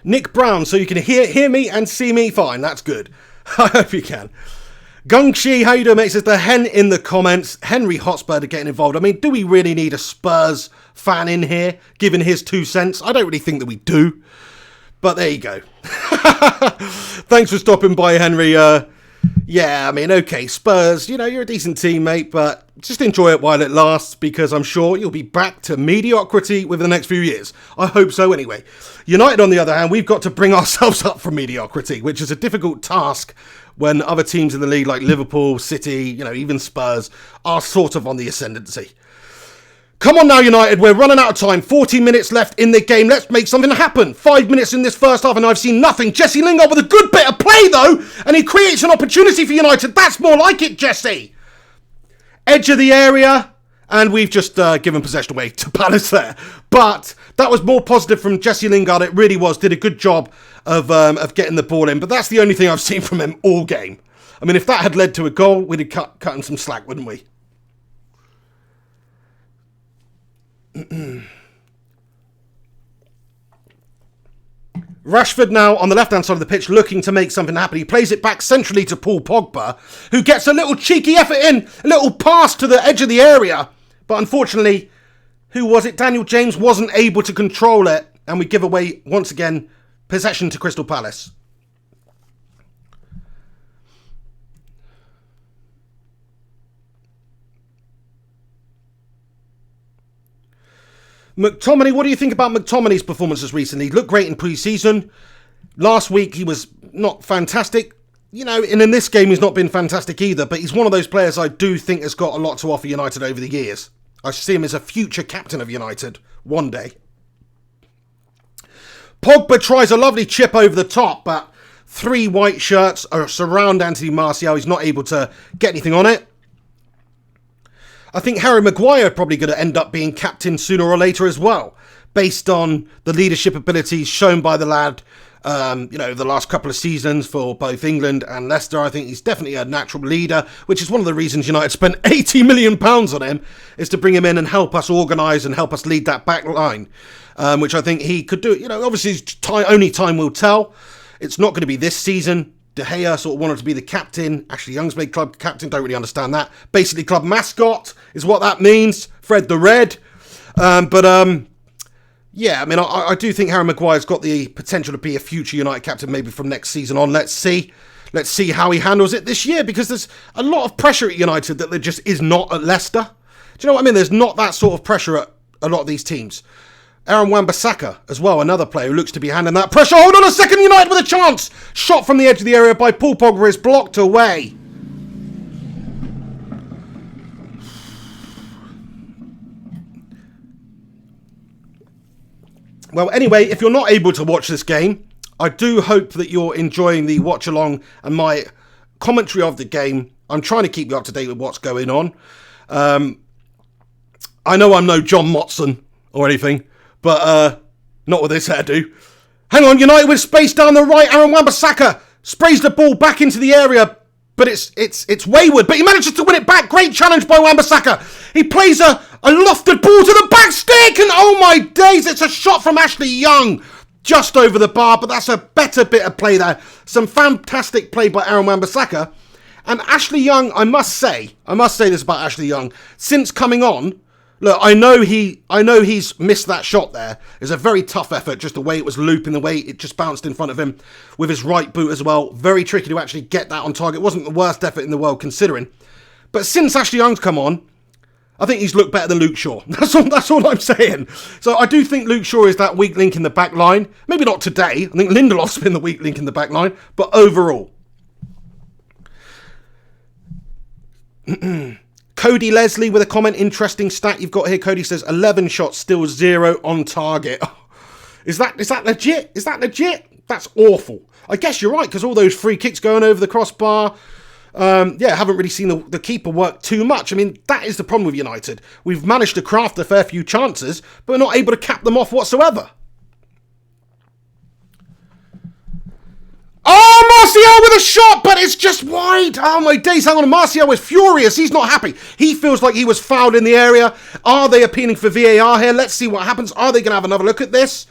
Speaker 1: Nick Brown, so you can hear me and see me fine. That's good. I hope you can. Gungshi, how you doing, mate? Says the hen in the comments. Henry Hotspur to getting involved. I mean, do we really need a Spurs fan in here, giving his 2 cents? I don't really think that we do. But there you go. Thanks for stopping by, Henry. Yeah, I mean, okay, Spurs, you know, you're a decent team, mate, but just enjoy it while it lasts, because I'm sure you'll be back to mediocrity within the next few years. I hope so anyway. United, on the other hand, we've got to bring ourselves up from mediocrity, which is a difficult task when other teams in the league like Liverpool, City, you know, even Spurs are sort of on the ascendancy. Come on now, United, we're running out of time. 40 minutes left in the game. Let's make something happen. 5 minutes in this first half and I've seen nothing. Jesse Lingard with a good bit of play, though, and he creates an opportunity for United. That's more like it, Jesse. Edge of the area, and we've just given possession away to Palace there. But that was more positive from Jesse Lingard. It really was. Did a good job of getting the ball in. But that's the only thing I've seen from him all game. I mean, if that had led to a goal, we'd have cut him some slack, wouldn't we? Rashford now on the left-hand side of the pitch looking to make something happen. He plays it back centrally to Paul Pogba, who gets a little cheeky effort in, a little pass to the edge of the area. But unfortunately, who was it? Daniel James wasn't able to control it, and we give away, once again, possession to Crystal Palace. McTominay, what do you think about McTominay's performances recently? He looked great in pre-season. Last week, he was not fantastic. You know, and in this game, he's not been fantastic either. But he's one of those players I do think has got a lot to offer United over the years. I see him as a future captain of United one day. Pogba tries a lovely chip over the top, but 3 white shirts surround Anthony Martial. He's not able to get anything on it. I think Harry Maguire probably going to end up being captain sooner or later as well, based on the leadership abilities shown by the lad, you know, the last couple of seasons for both England and Leicester. I think he's definitely a natural leader, which is one of the reasons United spent £80 million on him, is to bring him in and help us organise and help us lead that back line, which I think he could do. You know, obviously only time will tell. It's not going to be this season. De Gea sort of wanted to be the captain. Ashley Young's made club captain. Don't really understand that. Basically, club mascot is what that means. Fred the Red. Yeah, I mean, I do think Harry Maguire's got the potential to be a future United captain maybe from next season on. Let's see. Let's see how he handles it this year, because there's a lot of pressure at United that there just is not at Leicester. Do you know what I mean? There's not that sort of pressure at a lot of these teams. Aaron Wan-Bissaka as well, another player who looks to be handling that pressure. Hold on a second, United with a chance. Shot from the edge of the area by Paul Pogba is blocked away. Well, anyway, if you're not able to watch this game, I do hope that you're enjoying the watch-along and my commentary of the game. I'm trying to keep you up to date with what's going on. I know I'm no John Motson or anything, but not with this hairdo. Hang on, United with space down the right. Aaron Wan-Bissaka sprays the ball back into the area, but it's wayward. But he manages to win it back. Great challenge by Wan-Bissaka. He plays a lofted ball to the back stick, and oh my days, it's a shot from Ashley Young. Just over the bar, but that's a better bit of play there. Some fantastic play by Aaron Wan-Bissaka. And Ashley Young, I must say this about Ashley Young. Since coming on, look, I know he's missed that shot there. It's a very tough effort, just the way it was looping, the way it just bounced in front of him with his right boot as well. Very tricky to actually get that on target. It wasn't the worst effort in the world considering. But since Ashley Young's come on, I think he's looked better than Luke Shaw. That's all I'm saying. So I do think Luke Shaw is that weak link in the back line. Maybe not today. I think Lindelof's been the weak link in the back line. But overall. Cody Leslie with a comment. Interesting stat you've got here. Cody says 11 shots, still 0 on target. Is that legit? Is that legit? That's awful. I guess you're right, because all those free kicks going over the crossbar. Haven't really seen the keeper work too much. I mean, that is the problem with United. We've managed to craft a fair few chances, but we're not able to cap them off whatsoever. Oh, Martial with a shot, but it's just wide. Oh, my days. Hang on. Martial was furious. He's not happy. He feels like he was fouled in the area. Are they appealing for VAR here? Let's see what happens. Are they going to have another look at this?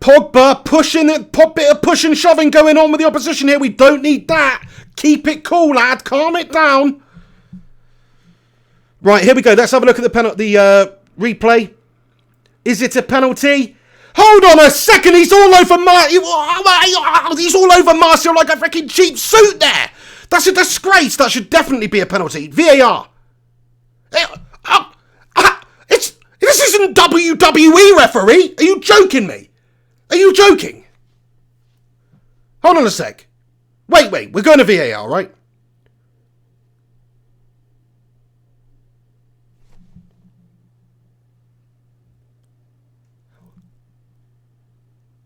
Speaker 1: Pogba pushing it, bit of push and shoving going on with the opposition here. We don't need that. Keep it cool, lad. Calm it down. Right, here we go. Let's have a look at the replay. Is it a penalty? Hold on a second. He's all over He's all over Martial like a freaking cheap suit there. That's a disgrace. That should definitely be a penalty. VAR. This isn't WWE, referee. Are you joking me? Are you joking? Hold on a sec. Wait. We're going to VAR, right?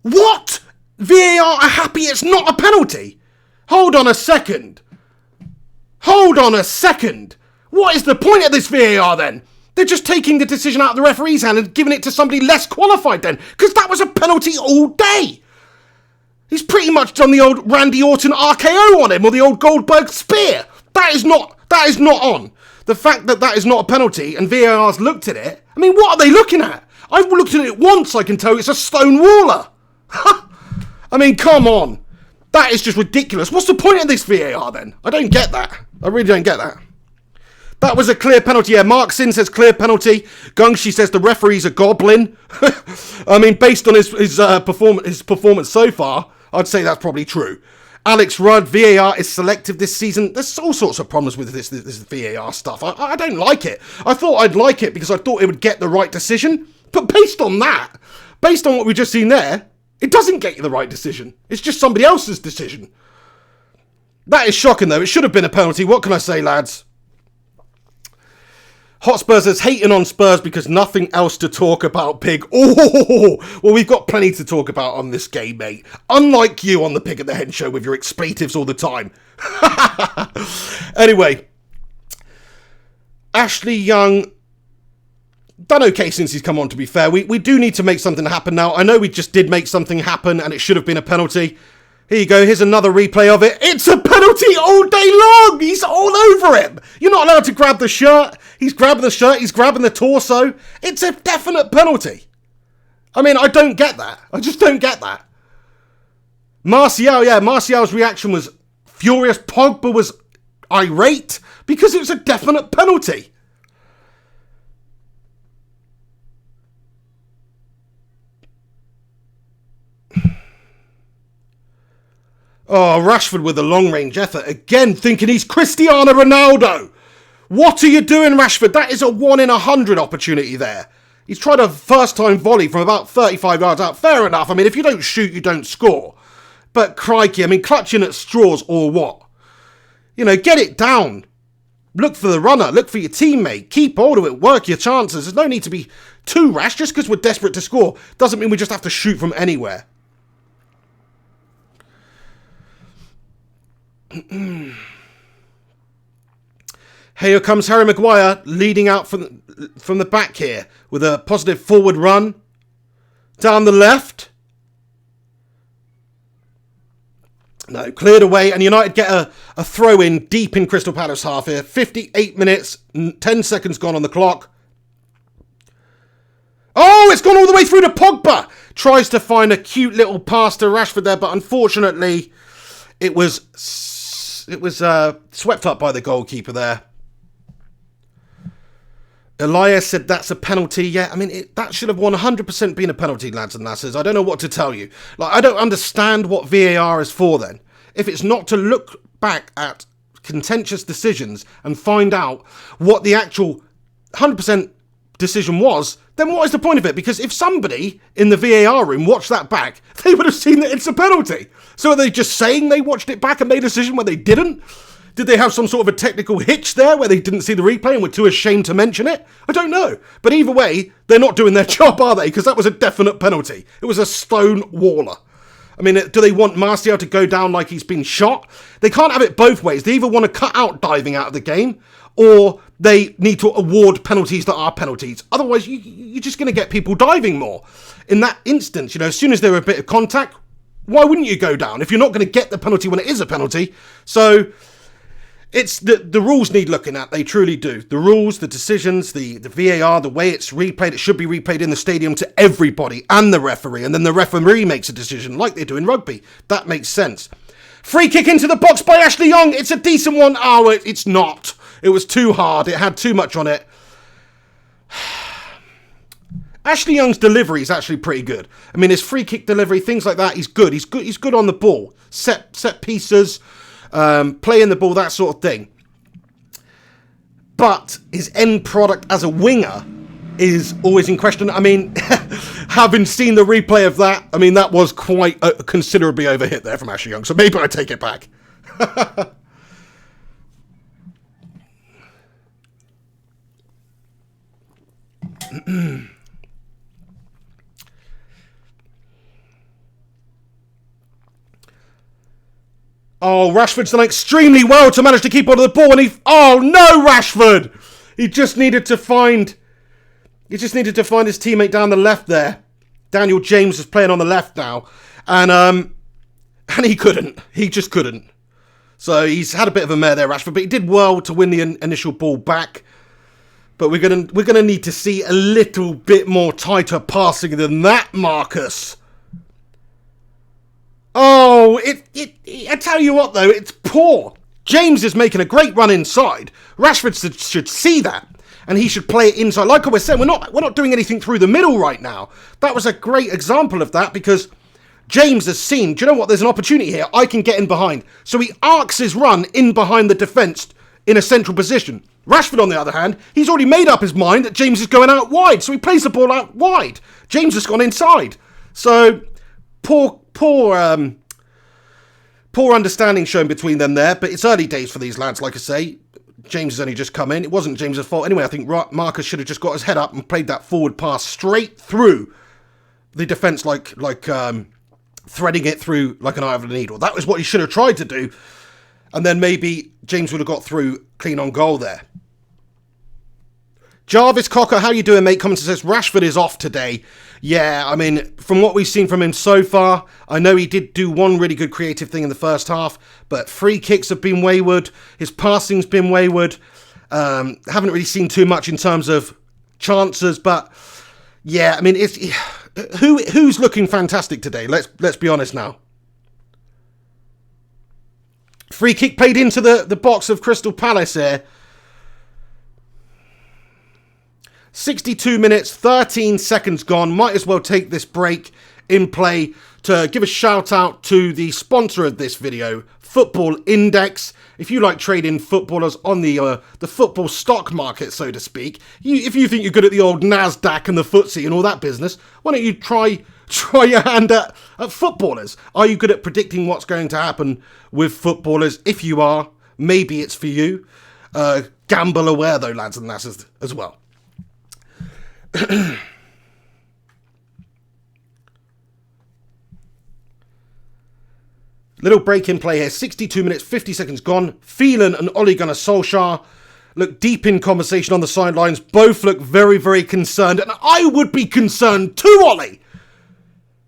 Speaker 1: What? VAR are happy it's not a penalty? Hold on a second. What is the point of this VAR then? They're just taking the decision out of the referee's hand and giving it to somebody less qualified then. Because that was a penalty all day. He's pretty much done the old Randy Orton RKO on him or the old Goldberg spear. That is not on. The fact that is not a penalty and VAR's looked at it. I mean, what are they looking at? I've looked at it once, I can tell it's a stone waller. I mean, come on. That is just ridiculous. What's the point of this VAR then? I don't get that. I really don't get that. That was a clear penalty. Yeah, Mark Sin says clear penalty. Gungshi says the referee's a goblin. I mean, based on his performance so far, I'd say that's probably true. Alex Rudd, VAR is selective this season. There's all sorts of problems with this VAR stuff. I don't like it. I thought I'd like it because I thought it would get the right decision. But based on what we've just seen there, it doesn't get you the right decision. It's just somebody else's decision. That is shocking, though. It should have been a penalty. What can I say, lads? Hotspurs is hating on Spurs because nothing else to talk about, Pig. Oh, well, we've got plenty to talk about on this game, mate. Unlike you on the Pig at the Hen show with your expletives all the time. Anyway, Ashley Young, done okay since he's come on, to be fair. We do need to make something happen now. I know we just did make something happen and it should have been a penalty. Here you go, here's another replay of it. It's a penalty all day long! He's all over him! You're not allowed to grab the shirt. He's grabbing the shirt, he's grabbing the torso. It's a definite penalty. I mean, I don't get that. I just don't get that. Martial's reaction was furious. Pogba was irate because it was a definite penalty. Oh, Rashford with a long-range effort. Again, thinking he's Cristiano Ronaldo. What are you doing, Rashford? That is a 1 in 100 opportunity there. He's tried a first-time volley from about 35 yards out. Fair enough. I mean, if you don't shoot, you don't score. But crikey, I mean, clutching at straws or what? You know, get it down. Look for the runner. Look for your teammate. Keep hold of it. Work your chances. There's no need to be too rash. Just because we're desperate to score doesn't mean we just have to shoot from anywhere. Here comes Harry Maguire leading out from the back here with a positive forward run down the left. No, cleared away, and United get a throw in deep in Crystal Palace half here. 58 minutes, 10 seconds gone on the clock. Oh, it's gone all the way through to Pogba. Tries to find a cute little pass to Rashford there, but unfortunately it was swept up by the goalkeeper there. Elias said that's a penalty. Yeah, I mean, that should have 100% been a penalty, lads and lasses. I don't know what to tell you. Like, I don't understand what VAR is for then. If it's not to look back at contentious decisions and find out what the actual 100% decision was, then what is the point of it? Because if somebody in the VAR room watched that back, they would have seen that it's a penalty. So are they just saying they watched it back and made a decision where they didn't? Did they have some sort of a technical hitch there where they didn't see the replay and were too ashamed to mention it? I don't know. But either way, they're not doing their job, are they? Because that was a definite penalty. It was a stone waller. I mean, do they want Martial to go down like he's been shot? They can't have it both ways. They either want to cut out diving out of the game, or they need to award penalties that are penalties. Otherwise, you're just going to get people diving more. In that instance, you know, as soon as there's a bit of contact, why wouldn't you go down if you're not going to get the penalty when it is a penalty? So It's the rules need looking at. They truly do. The rules, the decisions, the VAR, the way it's replayed, it should be replayed in the stadium to everybody and the referee. And then the referee makes a decision like they do in rugby. That makes sense. Free kick into the box by Ashley Young. It's a decent one. Oh, it's not. It was too hard. It had too much on it. Ashley Young's delivery is actually pretty good. I mean, his free kick delivery, things like that, he's good. He's good on the ball. Set pieces. Playing the ball, that sort of thing. But his end product as a winger is always in question. I mean, having seen the replay of that, I mean, that was quite a considerably overhit there from Ashley Young. So maybe I take it back. Oh, Rashford's done extremely well to manage to keep on the ball, and oh no, Rashford! He just needed to find his teammate down the left there. Daniel James is playing on the left now, and he couldn't. He just couldn't. So he's had a bit of a mare there, Rashford, but he did well to win the initial ball back. But we're gonna need to see a little bit more tighter passing than that, Marcus. Oh, I tell you what, though, it's poor. James is making a great run inside. Rashford should see that, and he should play it inside. Like I was saying, we're not doing anything through the middle right now. That was a great example of that, because James has seen, do you know what, there's an opportunity here. I can get in behind. So he arcs his run in behind the defence in a central position. Rashford, on the other hand, he's already made up his mind that James is going out wide, so he plays the ball out wide. James has gone inside. So, poor understanding shown between them there, but it's early days for these lads, like I say. James has only just come in. It wasn't James's fault anyway. I think Marcus should have just got his head up and played that forward pass straight through the defence, like threading it through like an eye of a needle. That was what he should have tried to do, and then maybe James would have got through clean on goal there. Jarvis Cocker, how you doing, mate? Commenter says Rashford is off today. Yeah, I mean, from what we've seen from him so far, I know he did do one really good creative thing in the first half, but free kicks have been wayward. His passing's been wayward. Haven't really seen too much in terms of chances, but yeah, I mean, who's looking fantastic today? Let's be honest now. Free kick played into the box of Crystal Palace here. 62 minutes, 13 seconds gone. Might as well take this break in play to give a shout out to the sponsor of this video, Football Index. If you like trading footballers on the football stock market, so to speak, if you think you're good at the old NASDAQ and the FTSE and all that business, why don't you try your hand at footballers? Are you good at predicting what's going to happen with footballers? If you are, maybe it's for you. Gamble aware though, lads and lasses, as well. Little break in play here. 62 minutes, 50 seconds gone. Phelan and Ole Gunnar Solskjaer look deep in conversation on the sidelines. Both look very, very concerned. And I would be concerned too, Ole.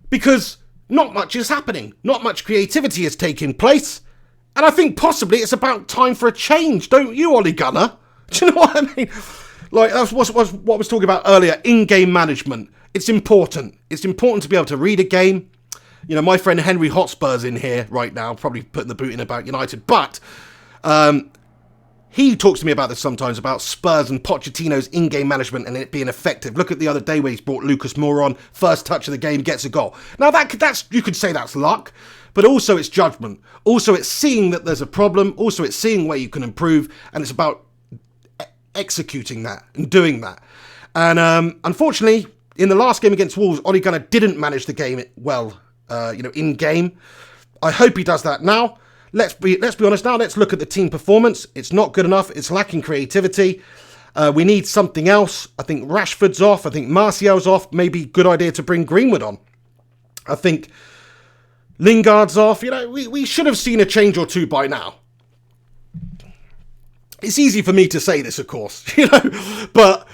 Speaker 1: Because not much is happening. Not much creativity is taking place. And I think possibly it's about time for a change. Don't you, Ole Gunnar? Do you know what I mean? Like, that's what I was talking about earlier, in-game management. It's important. It's important to be able to read a game. You know, my friend Henry Hotspur's in here right now, probably putting the boot in about United. But he talks to me about this sometimes, about Spurs and Pochettino's in-game management and it being effective. Look at the other day where he's brought Lucas Moura on, first touch of the game, gets a goal. Now, that's you could say that's luck, but also it's judgment. Also, it's seeing that there's a problem. Also, it's seeing where you can improve, and it's about executing that and doing that. And unfortunately, in the last game against Wolves, Ole Gunnar didn't manage the game well, in game. I hope he does that now. Let's be honest now. Let's look at the team performance. It's not good enough. It's lacking creativity. We need something else. I think Rashford's off. I think Martial's off. Maybe good idea to bring Greenwood on. I think Lingard's off. You know, we should have seen a change or two by now. It's easy for me to say this, of course, but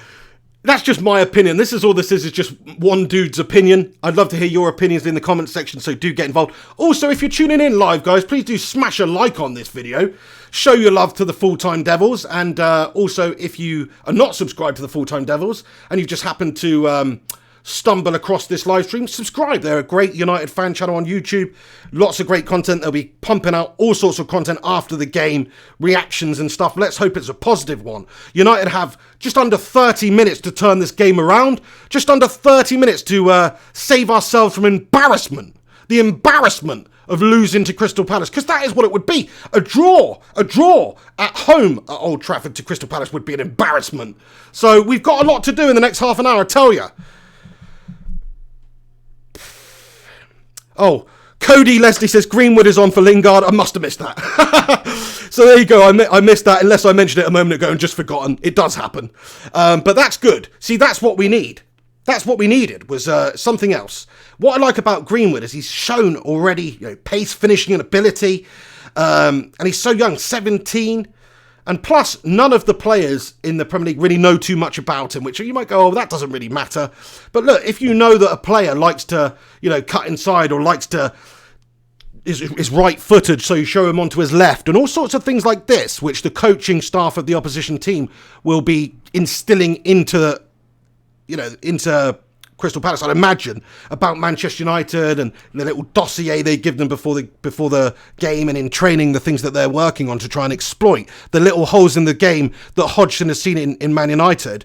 Speaker 1: That's just my opinion. This is just one dude's opinion. I'd love to hear your opinions in the comment section, so do get involved. Also, if you're tuning in live, guys, please do smash a like on this video. Show your love to the Full-Time Devils. And also, if you are not subscribed to the Full-Time Devils and you just happen to stumble across this live stream, subscribe. They're a great United fan channel on YouTube. Lots of great content. They'll be pumping out all sorts of content after the game, reactions and stuff. Let's hope it's a positive one. United have just under 30 minutes to turn this game around. Just under 30 minutes to save ourselves from embarrassment. The embarrassment of losing to Crystal Palace, because that is what it would be. A draw at home at Old Trafford to Crystal Palace would be an embarrassment. So we've got a lot to do in the next half an hour, I tell you. Oh, Cody Leslie says Greenwood is on for Lingard. I must have missed that. So there you go. I missed that unless I mentioned it a moment ago and just forgotten. It does happen. But that's good. See, that's what we need. That's what we needed, was something else. What I like about Greenwood is he's shown already, pace, finishing and ability. And he's so young, 17. And plus, none of the players in the Premier League really know too much about him, which you might go, oh, that doesn't really matter. But look, if you know that a player likes to, cut inside or likes to, is right-footed, so you show him onto his left, and all sorts of things like this, which the coaching staff of the opposition team will be instilling into Crystal Palace, I'd imagine, about Manchester United and the little dossier they give them before the game, and in training, the things that they're working on to try and exploit the little holes in the game that Hodgson has seen in Man United.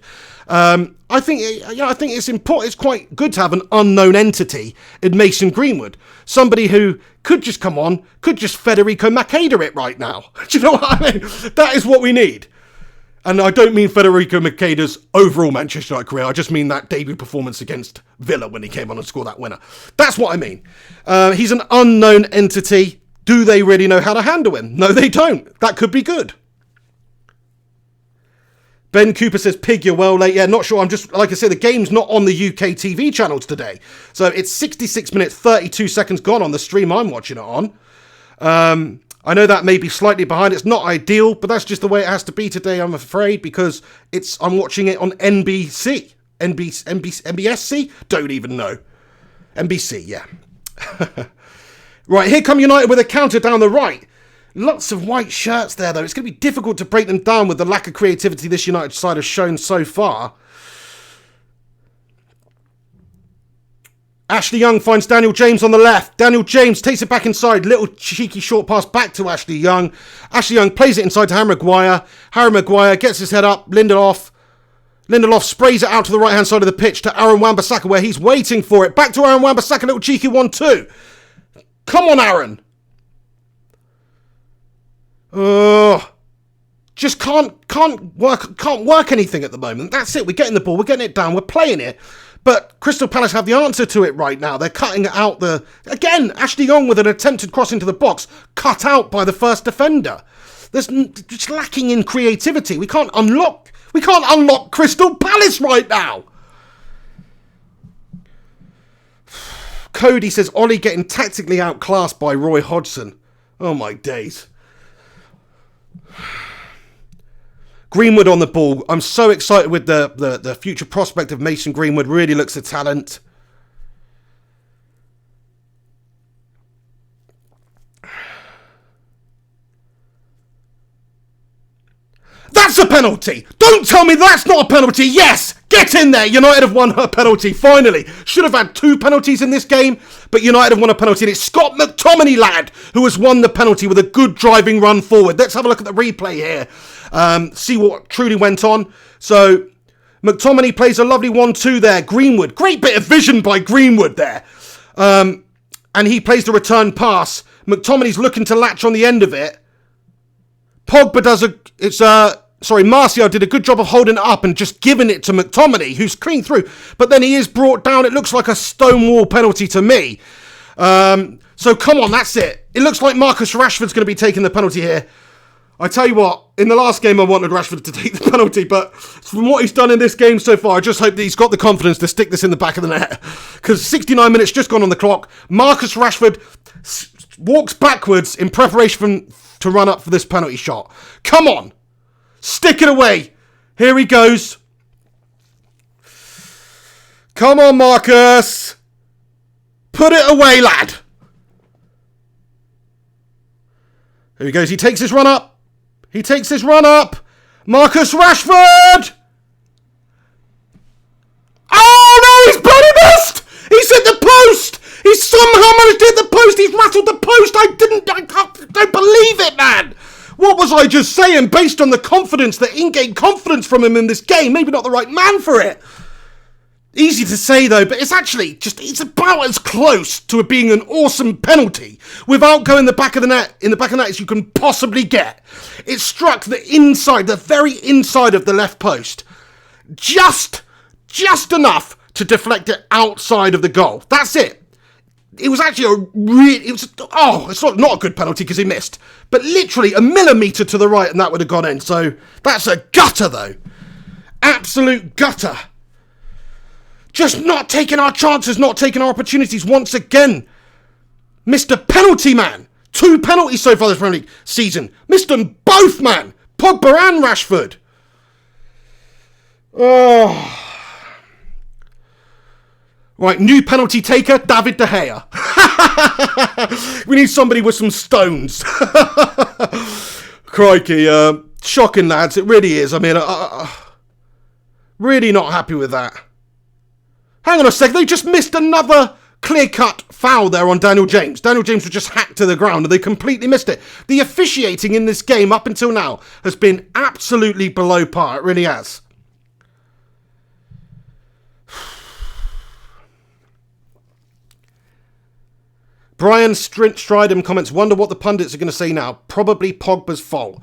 Speaker 1: I think it's important. It's quite good to have an unknown entity in Mason Greenwood, somebody who could just come on, could just Federico Makeda it right now. Do you know what I mean? That is what we need. And I don't mean Federico Makeda's overall Manchester United career. I just mean that debut performance against Villa when he came on and scored that winner. That's what I mean. He's an unknown entity. Do they really know how to handle him? No, they don't. That could be good. Ben Cooper says, Pig, you're well late. Yeah, not sure. I'm just, like I said, the game's not on the UK TV channels today. So it's 66 minutes, 32 seconds gone on the stream I'm watching it on. I know that may be slightly behind. It's not ideal, but that's just the way it has to be today, I'm afraid, because I'm watching it on NBC. NBSC? Don't even know. NBC, yeah. Right, here come United with a counter down the right. Lots of white shirts there, though. It's going to be difficult to break them down with the lack of creativity this United side has shown so far. Ashley Young finds Daniel James on the left. Daniel James takes it back inside. Little cheeky short pass back to Ashley Young. Ashley Young plays it inside to Harry Maguire. Harry Maguire gets his head up. Lindelof sprays it out to the right-hand side of the pitch to Aaron Wan-Bissaka, where he's waiting for it. Back to Aaron Wan-Bissaka. Little cheeky 1-2. Come on, Aaron. Just can't work anything at the moment. That's it. We're getting the ball. We're getting it down. We're playing it. But Crystal Palace have the answer to it right now. They're cutting out again, Ashley Young with an attempted cross into the box, cut out by the first defender. There's just lacking in creativity. We can't unlock Crystal Palace right now. Cody says, Ollie getting tactically outclassed by Roy Hodgson. Oh my days. Greenwood on the ball. I'm so excited with the future prospect of Mason Greenwood. Really looks a talent. That's a penalty! Don't tell me that's not a penalty! Yes! Get in there! United have won a penalty, finally. Should have had 2 penalties in this game, but United have won a penalty, and it's Scott McTominay, lad, who has won the penalty with a good driving run forward. Let's have a look at the replay here. See what truly went on. So, McTominay plays a lovely 1-2 there. Greenwood, great bit of vision by Greenwood there. And he plays the return pass. McTominay's looking to latch on the end of it. Pogba Martial did a good job of holding it up and just giving it to McTominay, who's clean through. But then he is brought down. It looks like a stonewall penalty to me. So come on, that's it. It looks like Marcus Rashford's going to be taking the penalty here. I tell you what, in the last game I wanted Rashford to take the penalty, but from what he's done in this game so far, I just hope that he's got the confidence to stick this in the back of the net. Because 69 minutes just gone on the clock. Marcus Rashford walks backwards in preparation to run up for this penalty shot. Come on. Stick it away. Here he goes. Come on, Marcus. Put it away, lad. Here he goes. He takes his run up. Marcus Rashford. Oh, no, he's bloody missed. He's hit the post. He's somehow managed to hit the post. He's rattled the post. I don't believe it, man. What was I just saying? Based on the confidence, the in-game confidence from him in this game. Maybe not the right man for it. Easy to say, though, but it's actually just, it's about as close to it being an awesome penalty without going in the back of the net as you can possibly get. It struck the very inside of the left post. Just enough to deflect it outside of the goal. That's it. It was actually it's not a good penalty because he missed, but literally a millimetre to the right and that would have gone in. So that's a gutter, though. Absolute gutter. Just not taking our chances, not taking our opportunities once again. Mr. Penalty Man. 2 penalties so far this Premier League season. Missed them both, man. Pogba and Rashford. Oh. Right, new penalty taker, David De Gea. We need somebody with some stones. Crikey. Shocking, lads. It really is. I mean, really not happy with that. Hang on a second, they just missed another clear-cut foul there on Daniel James. Daniel James was just hacked to the ground and they completely missed it. The officiating in this game up until now has been absolutely below par. It really has. Brian Stridham comments, wonder what the pundits are going to say now. Probably Pogba's fault.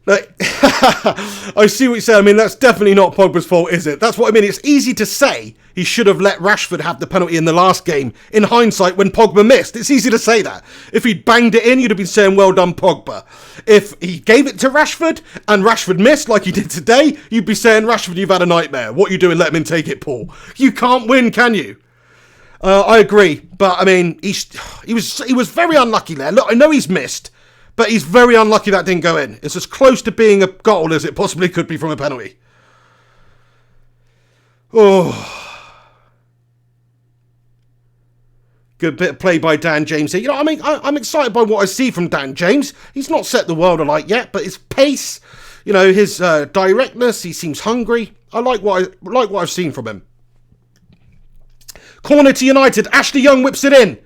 Speaker 1: Like, I see what you say. I mean, that's definitely not Pogba's fault, is it? That's what I mean. It's easy to say he should have let Rashford have the penalty in the last game. In hindsight, when Pogba missed, it's easy to say that. If he'd banged it in, you'd have been saying, well done, Pogba. If he gave it to Rashford and Rashford missed like he did today, you'd be saying, Rashford, you've had a nightmare. What are you doing? Let him in, take it, Paul. You can't win, can you? I agree, but I mean, he was very unlucky there. Look, I know he's missed, but he's very unlucky that didn't go in. It's as close to being a goal as it possibly could be from a penalty. Oh. Good bit of play by Dan James here. You know, I mean, I'm excited by what I see from Dan James. He's not set the world alight yet, but his pace, you know, his directness, he seems hungry. I like what I've seen from him. Corner to United. Ashley Young whips it in.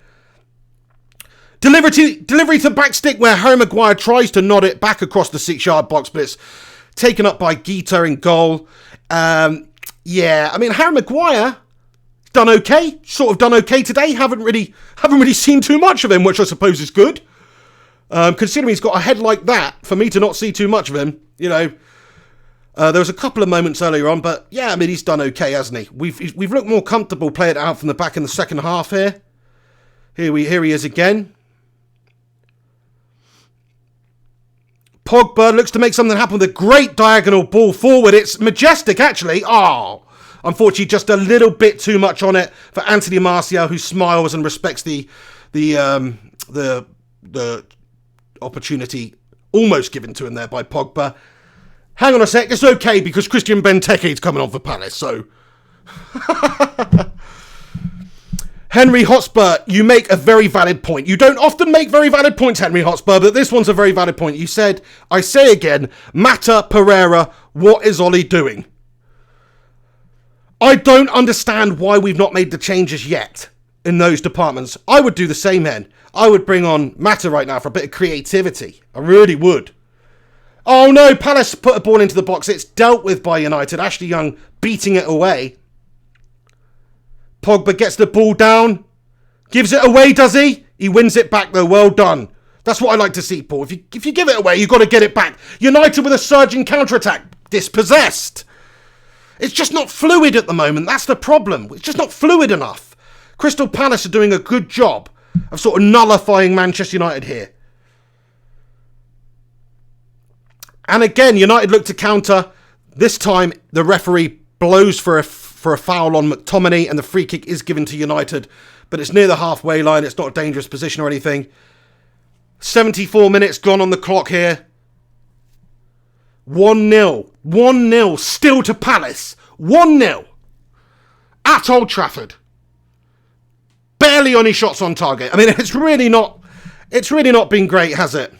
Speaker 1: Delivery to back stick where Harry Maguire tries to nod it back across the 6-yard box, but it's taken up by Guita in goal. Yeah, I mean, Harry Maguire done okay. Sort of done okay today. Haven't really seen too much of him, which I suppose is good. Considering he's got a head like that, for me to not see too much of him, you know. There was a couple of moments earlier on, but yeah, I mean, he's done okay, hasn't he? We've looked more comfortable playing it out from the back in the second half here. Here he is again. Pogba looks to make something happen with a great diagonal ball forward. It's majestic, actually. Oh, unfortunately, just a little bit too much on it for Anthony Martial, who smiles and respects the opportunity almost given to him there by Pogba. Hang on a sec, it's okay because Christian Benteke's coming on for Palace, so... Henry Hotspur, you make a very valid point. You don't often make very valid points, Henry Hotspur, but this one's a very valid point. You said, I say again, Mata Pereira, what is Ollie doing? I don't understand why we've not made the changes yet in those departments. I would do the same then. I would bring on Mata right now for a bit of creativity. I really would. Oh no, Palace put a ball into the box. It's dealt with by United. Ashley Young beating it away. Pogba gets the ball down. Gives it away, does he? He wins it back though. Well done. That's what I like to see, Paul. If you give it away, you've got to get it back. United with a surging counter-attack. Dispossessed. It's just not fluid at the moment. That's the problem. It's just not fluid enough. Crystal Palace are doing a good job of sort of nullifying Manchester United here. And again, United look to counter. This time, the referee blows for a foul on McTominay, and the free kick is given to United. But it's near the halfway line. It's not a dangerous position or anything. 74 minutes gone on the clock here. 1-0. 1-0 still to Palace. 1-0. at Old Trafford. Barely any shots on target. I mean, it's really not been great, has it?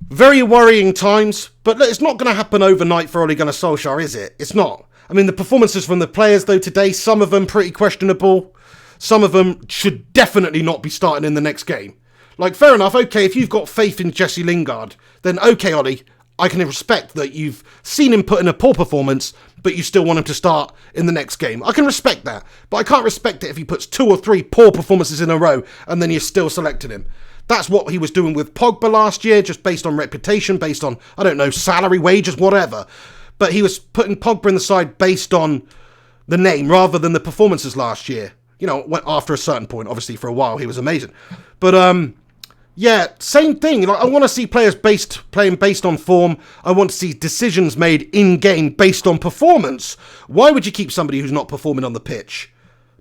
Speaker 1: Very worrying times, but look, it's not going to happen overnight for Ole Gunnar Solskjaer, is it? It's not. I mean, the performances from the players, though, today, some of them pretty questionable. Some of them should definitely not be starting in the next game. Like, fair enough, okay, if you've got faith in Jesse Lingard, then okay, Ollie, I can respect that you've seen him put in a poor performance, but you still want him to start in the next game. I can respect that, but I can't respect it if he puts 2 or 3 poor performances in a row and then you're still selecting him. That's what he was doing with Pogba last year, just based on reputation, based on, I don't know, salary, wages, whatever. But he was putting Pogba in the side based on the name rather than the performances last year. You know, after a certain point, obviously for a while he was amazing. But yeah, same thing. Like, I want to see players playing based on form. I want to see decisions made in-game based on performance. Why would you keep somebody who's not performing on the pitch?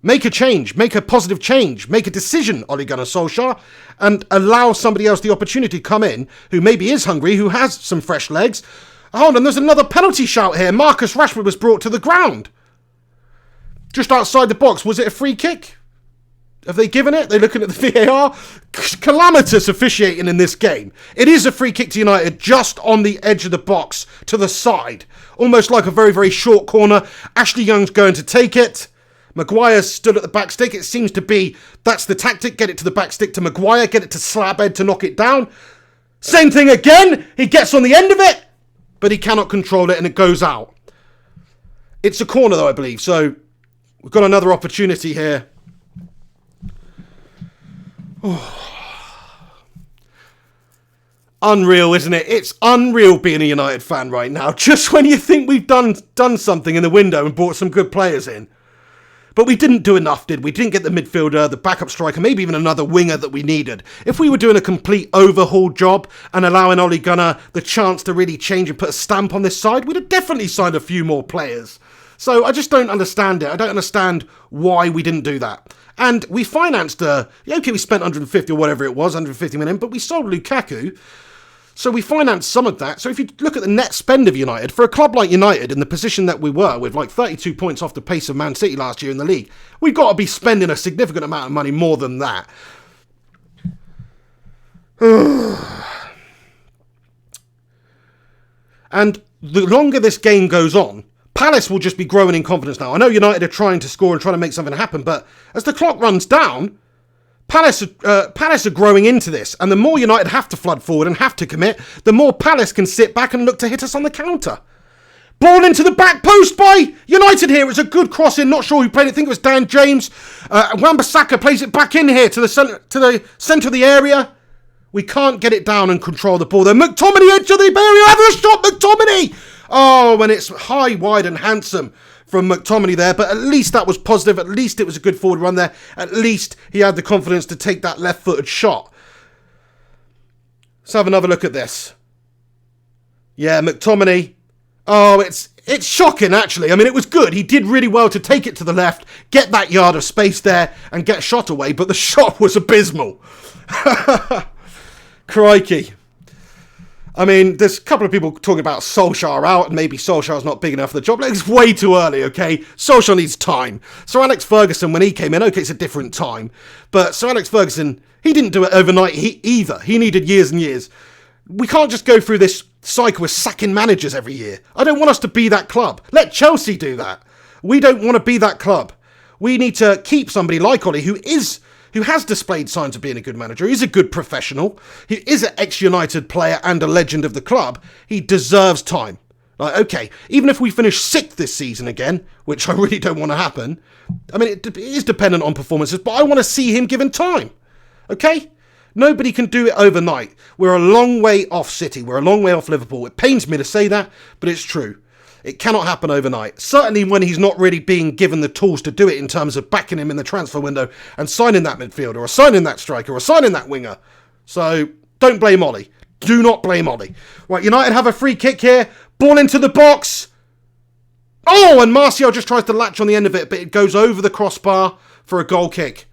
Speaker 1: Make a change. Make a positive change. Make a decision, Ole Gunnar Solskjaer, and allow somebody else the opportunity to come in who maybe is hungry, who has some fresh legs. Hold on, there's another penalty shout here. Marcus Rashford was brought to the ground. Just outside the box. Was it a free kick? Have they given it? They're looking at the VAR. Calamitous officiating in this game. It is a free kick to United just on the edge of the box to the side. Almost like a very, very short corner. Ashley Young's going to take it. Maguire's stood at the back stick. It seems to be that's the tactic. Get it to the back stick to Maguire. Get it to Slabhead to knock it down. Same thing again. He gets on the end of it, but he cannot control it and it goes out. It's a corner though, I believe. So we've got another opportunity here. Unreal, isn't it? It's unreal being a United fan right now. Just when you think we've done something in the window and brought some good players in. But we didn't do enough, did we? Didn't get the midfielder, the backup striker, maybe even another winger that we needed. If we were doing a complete overhaul job and allowing Ole Gunnar the chance to really change and put a stamp on this side, we'd have definitely signed a few more players. So I just don't understand it. I don't understand why we didn't do that. And we financed, okay, we spent 150 or whatever it was, 150 million, but we sold Lukaku. So we financed some of that. So if you look at the net spend of United, for a club like United, in the position that we were, with like 32 points off the pace of Man City last year in the league, we've got to be spending a significant amount of money more than that. And the longer this game goes on, Palace will just be growing in confidence now. I know United are trying to score and trying to make something happen, but as the clock runs down, Palace are growing into this. And the more United have to flood forward and have to commit, the more Palace can sit back and look to hit us on the counter. Ball into the back post by United here. It's a good cross in. Not sure who played it. I think it was Dan James. Wan-Bissaka plays it back in here to the centre of the area. We can't get it down and control the ball there. McTominay edge of the area. Have a shot, McTominay! Oh, and it's high, wide and handsome from McTominay there. But at least that was positive. At least it was a good forward run there. At least he had the confidence to take that left-footed shot. Let's have another look at this. Yeah, McTominay. Oh, it's shocking, actually. I mean, it was good. He did really well to take it to the left, get that yard of space there, and get shot away. But the shot was abysmal. Crikey. I mean, there's a couple of people talking about Solskjaer out, and maybe Solskjaer's not big enough for the job. It's way too early, okay? Solskjaer needs time. Sir Alex Ferguson, when he came in, okay, it's a different time. But Sir Alex Ferguson, he didn't do it overnight either. He needed years and years. We can't just go through this cycle with sacking managers every year. I don't want us to be that club. Let Chelsea do that. We don't want to be that club. We need to keep somebody like Ollie, who has displayed signs of being a good manager. He's a good professional. He is an ex-United player and a legend of the club. He deserves time. Like, okay, even if we finish 6th this season again, which I really don't want to happen, I mean, it is dependent on performances, but I want to see him given time. Okay? Nobody can do it overnight. We're a long way off City. We're a long way off Liverpool. It pains me to say that, but it's true. It cannot happen overnight. Certainly when he's not really being given the tools to do it in terms of backing him in the transfer window and signing that midfielder or signing that striker or signing that winger. So don't blame Ollie. Do not blame Ollie. Right, United have a free kick here. Ball into the box. Oh, and Martial just tries to latch on the end of it, but it goes over the crossbar for a goal kick.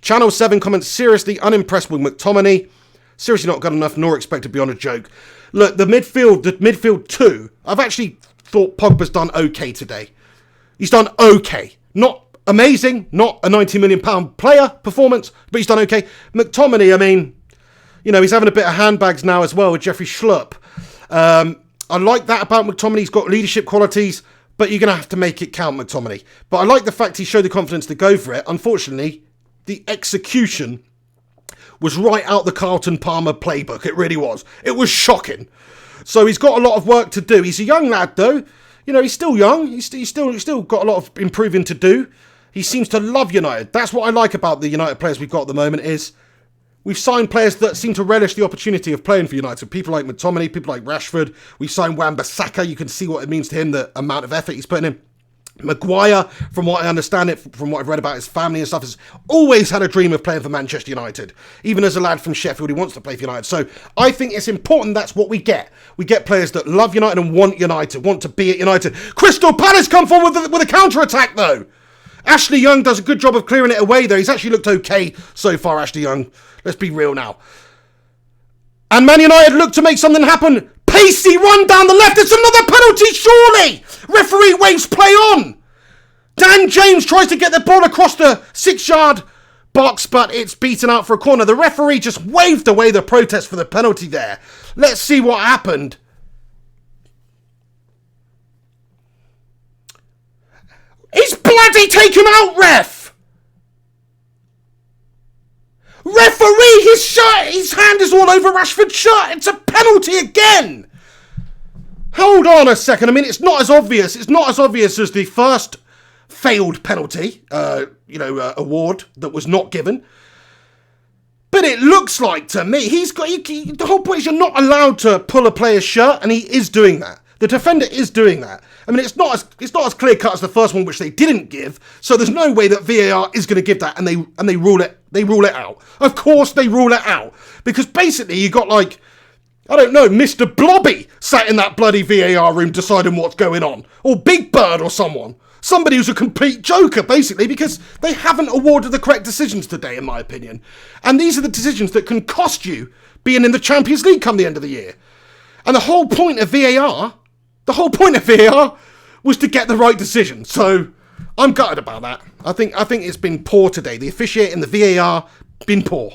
Speaker 1: Channel 7 comments, seriously unimpressed with McTominay. Seriously not good enough, nor expected beyond a joke. Look, the midfield two, I've actually thought Pogba's done okay today. He's done okay. Not amazing, not a £90 million player performance, but he's done okay. McTominay, I mean, you know, he's having a bit of handbags now as well with Jeffrey Schlupp. I like that about McTominay. He's got leadership qualities, but you're going to have to make it count, McTominay. But I like the fact he showed the confidence to go for it. Unfortunately, the execution was right out the Carlton Palmer playbook. It really was. It was shocking. So he's got a lot of work to do. He's a young lad, though. You know, he's still young. He's still got a lot of improving to do. He seems to love United. That's what I like about the United players we've got at the moment is we've signed players that seem to relish the opportunity of playing for United. People like McTominay, people like Rashford. We've signed Wan-Bissaka. You can see what it means to him, the amount of effort he's putting in. Maguire, from what I understand from what I've read about his family and stuff, has always had a dream of playing for Manchester United. Even as a lad from Sheffield, he wants to play for United. So I think it's important that's what we get. We get players that love United and want United, want to be at United. Crystal Palace come forward with a counter-attack, though. Ashley Young does a good job of clearing it away, though. He's actually looked okay so far, Ashley Young. Let's be real now. And Man United look to make something happen. Pacey run down the left. It's another penalty, surely. Referee waves play on. Dan James tries to get the ball across the 6-yard box, but it's beaten out for a corner. The referee just waved away the protest for the penalty there. Let's see what happened. He's bloody taken out, ref! Referee, his shirt, his hand is all over Rashford's shirt. It's a penalty again. Hold on a second. I mean, it's not as obvious. It's not as obvious as the first failed penalty, award that was not given. But it looks like to me, the whole point is you're not allowed to pull a player's shirt, and he is doing that. The defender is doing that. I mean, it's not as clear cut as the first one, which they didn't give. So there's no way that VAR is going to give that, and they rule it. They rule it out. Of course, they rule it out because basically you got like, I don't know, Mr. Blobby sat in that bloody VAR room deciding what's going on, or Big Bird or someone. Somebody who's a complete joker, basically, because they haven't awarded the correct decisions today, in my opinion. And these are the decisions that can cost you being in the Champions League come the end of the year. And the whole point of VAR was to get the right decision. So I'm gutted about that. I think it's been poor today. The officiating, the VAR, been poor.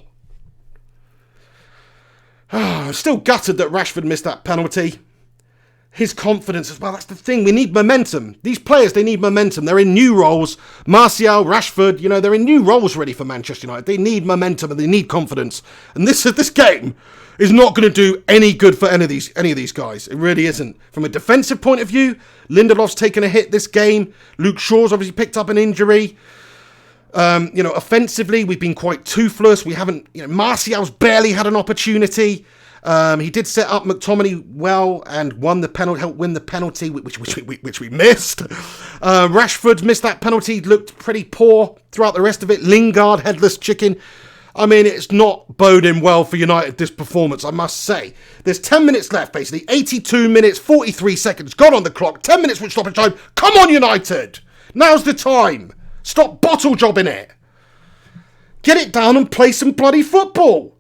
Speaker 1: I'm still gutted that Rashford missed that penalty. His confidence as well, that's the thing. We need momentum. These players, they need momentum. They're in new roles. Martial, Rashford, they're in new roles ready for Manchester United. They need momentum and they need confidence. And this game is not going to do any good for any of these guys. It really isn't. From a defensive point of view, Lindelof's taken a hit this game. Luke Shaw's obviously picked up an injury. Offensively, we've been quite toothless. We haven't, Martial's barely had an opportunity. He did set up McTominay well and helped win the penalty, which we missed. Rashford missed that penalty, looked pretty poor throughout the rest of it. Lingard, headless chicken. I mean, it's not boding well for United, this performance, I must say. There's 10 minutes left, basically. 82 minutes, 43 seconds gone on the clock. 10 minutes with stoppage time. Come on, United! Now's the time. Stop bottle jobbing it. Get it down and play some bloody football.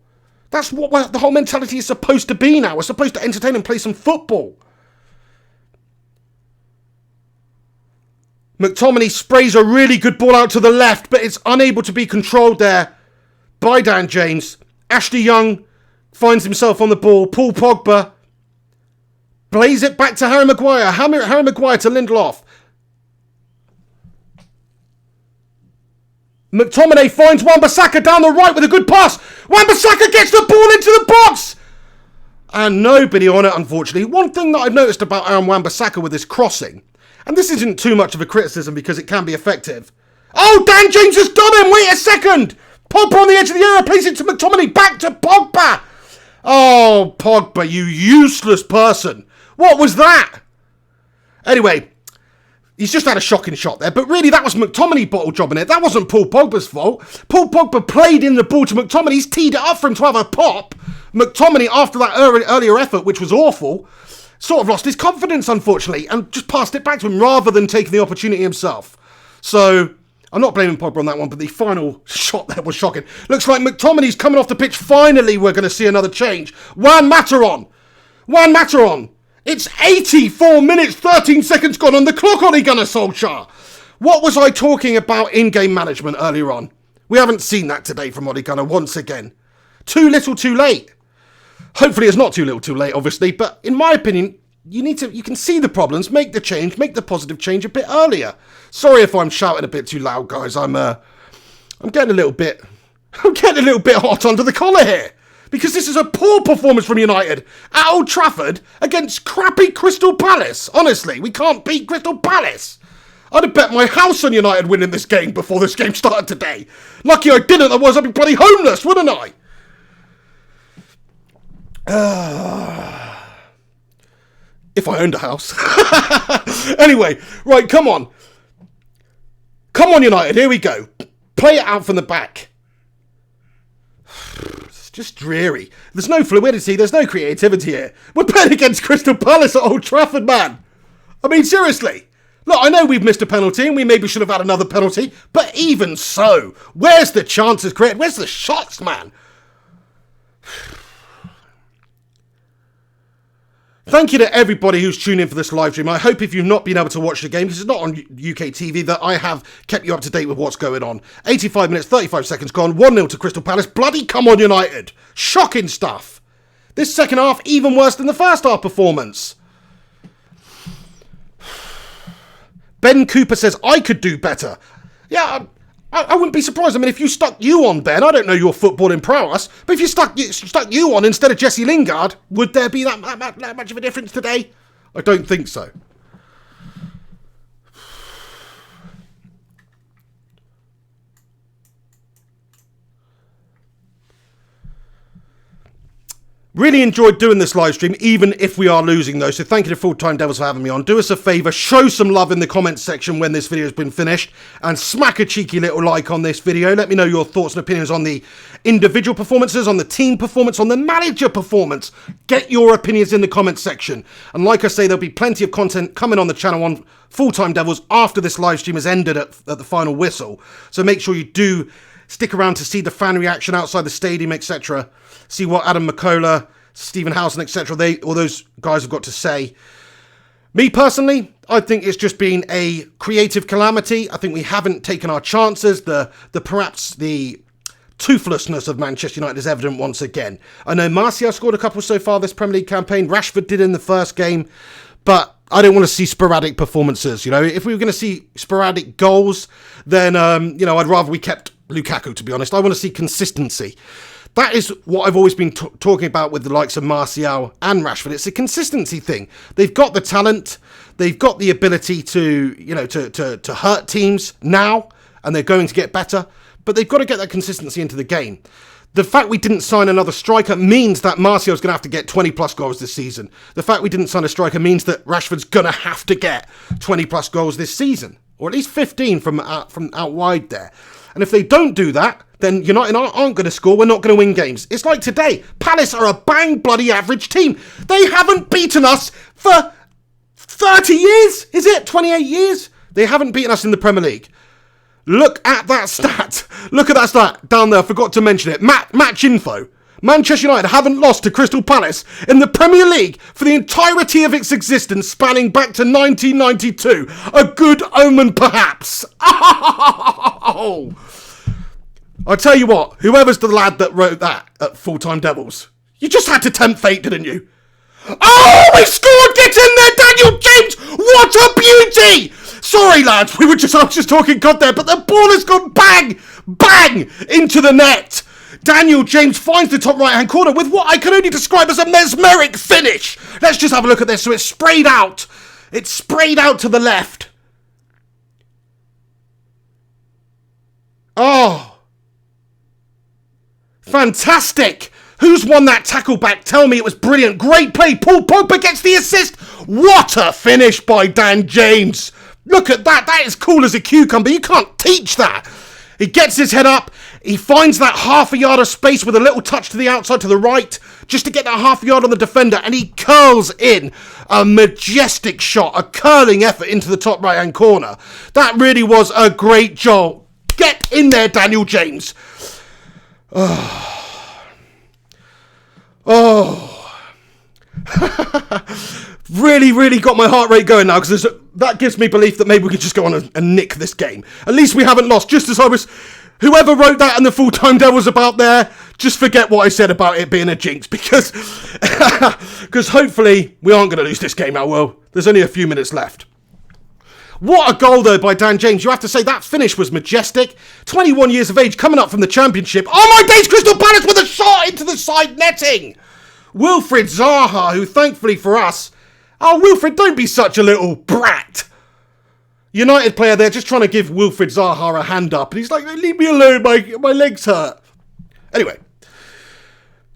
Speaker 1: That's what the whole mentality is supposed to be now. We're supposed to entertain and play some football. McTominay sprays a really good ball out to the left, but it's unable to be controlled there by Dan James. Ashley Young finds himself on the ball. Paul Pogba plays it back to Harry Maguire. Harry Maguire to Lindelof. McTominay finds Wan-Bissaka down the right with a good pass. Wan-Bissaka gets the ball into the box. And nobody on it, unfortunately. One thing that I've noticed about Aaron Wan-Bissaka with his crossing, and this isn't too much of a criticism because it can be effective. Oh, Dan James has done him. Wait a second. Pogba on the edge of the area, plays it to McTominay. Back to Pogba. Oh, Pogba, you useless person. What was that? Anyway, he's just had a shocking shot there, but really that was McTominay bottle jobbing it. That wasn't Paul Pogba's fault. Paul Pogba played in the ball to McTominay. He's teed it up for him to have a pop. McTominay, after that earlier effort, which was awful, sort of lost his confidence, unfortunately, and just passed it back to him rather than taking the opportunity himself. So, I'm not blaming Pogba on that one, but the final shot there was shocking. Looks like McTominay's coming off the pitch. Finally, we're going to see another change. Juan Mataron. It's 84 minutes, 13 seconds gone on the clock, Ole Gunnar Solskjaer. What was I talking about in-game management earlier on? We haven't seen that today from Ole Gunnar once again. Too little, too late. Hopefully it's not too little, too late, obviously. But in my opinion, you can see the problems, make the change, make the positive change a bit earlier. Sorry if I'm shouting a bit too loud, guys. I'm getting a little bit hot under the collar here. Because this is a poor performance from United at Old Trafford against crappy Crystal Palace. Honestly, we can't beat Crystal Palace. I'd have bet my house on United winning this game before this game started today. Lucky I didn't, otherwise I'd be bloody homeless, wouldn't I? If I owned a house. Anyway, right, come on. Come on, United, here we go. Play it out from the back. It's just dreary. There's no fluidity, there's no creativity here. We're playing against Crystal Palace at Old Trafford, man. I mean, seriously. Look, I know we've missed a penalty and we maybe should have had another penalty, but even so, where's the chances created? Where's the shots, man? Thank you to everybody who's tuned in for this live stream. I hope if you've not been able to watch the game, because it's not on UK TV, that I have kept you up to date with what's going on. 85 minutes, 35 seconds gone, 1-0 to Crystal Palace. Bloody come on, United. Shocking stuff. This second half, even worse than the first half performance. Ben Cooper says, I could do better. Yeah, I wouldn't be surprised. I mean, if you stuck you on, Ben, I don't know your footballing prowess, but if you stuck you on instead of Jesse Lingard, would there be that much of a difference today? I don't think so. Really enjoyed doing this live stream, even if we are losing though. So thank you to FullTimeDEVILS for having me on. Do us a favour, show some love in the comments section when this video has been finished, and smack a cheeky little like on this video. Let me know your thoughts and opinions on the individual performances, on the team performance, on the manager performance. Get your opinions in the comments section. And like I say, there'll be plenty of content coming on the channel on FullTimeDEVILS after this live stream has ended at the final whistle. So make sure you do stick around to see the fan reaction outside the stadium, etc. See what Adam McCullough, Stephen Howson, etc. All those guys have got to say. Me personally, I think it's just been a creative calamity. I think we haven't taken our chances. Perhaps the toothlessness of Manchester United is evident once again. I know Martial scored a couple so far this Premier League campaign. Rashford did in the first game, but I don't want to see sporadic performances. You know, if we were going to see sporadic goals, then I'd rather we kept Lukaku, to be honest. I want to see consistency. That is what I've always been talking about with the likes of Martial and Rashford. It's a consistency thing. They've got the talent, they've got the ability to hurt teams now, and they're going to get better, but they've got to get that consistency into the game. The fact we didn't sign another striker means that Martial's going to have to get 20 plus goals this season. The fact we didn't sign a striker means that Rashford's going to have to get 20 plus goals this season, or at least 15 from out wide there. And if they don't do that, then United aren't going to score. We're not going to win games. It's like today. Palace are a bang bloody average team. They haven't beaten us for 30 years. Is it 28 years? They haven't beaten us in the Premier League. Look at that stat. Look at that stat down there. I forgot to mention it. Match info. Manchester United haven't lost to Crystal Palace in the Premier League for the entirety of its existence, spanning back to 1992. A good omen, perhaps. Oh! I'll tell you what, whoever's the lad that wrote that at FullTimeDEVILS, you just had to tempt fate, didn't you? Oh, we scored! Get in there, Daniel James! What a beauty! Sorry, lads, I was just talking God there, but the ball has gone bang, bang into the net. Daniel James finds the top right-hand corner with what I can only describe as a mesmeric finish. Let's just have a look at this. So it's sprayed out. It's sprayed out to the left. Oh. Fantastic. Who's won that tackle back? Tell me it was brilliant. Great play. Paul Pogba gets the assist. What a finish by Dan James. Look at that. That is cool as a cucumber. You can't teach that. He gets his head up. He finds that half a yard of space with a little touch to the outside, to the right, just to get that half a yard on the defender, and he curls in a majestic shot, a curling effort into the top right-hand corner. That really was a great job. Get in there, Daniel James. Really, really got my heart rate going now, because that gives me belief that maybe we could just go on and nick this game. At least we haven't lost. Just as I was... Whoever wrote that in the Full-Time Devils about there, just forget what I said about it being a jinx, because hopefully we aren't going to lose this game now. Well, there's only a few minutes left. What a goal, though, by Dan James. You have to say that finish was majestic. 21 years of age, coming up from the Championship. Oh, my days, Crystal Palace with a shot into the side netting. Wilfried Zaha, who thankfully for us... Oh, Wilfried, don't be such a little brat. United player there just trying to give Wilfried Zaha a hand up. And he's like, leave me alone, my legs hurt. Anyway,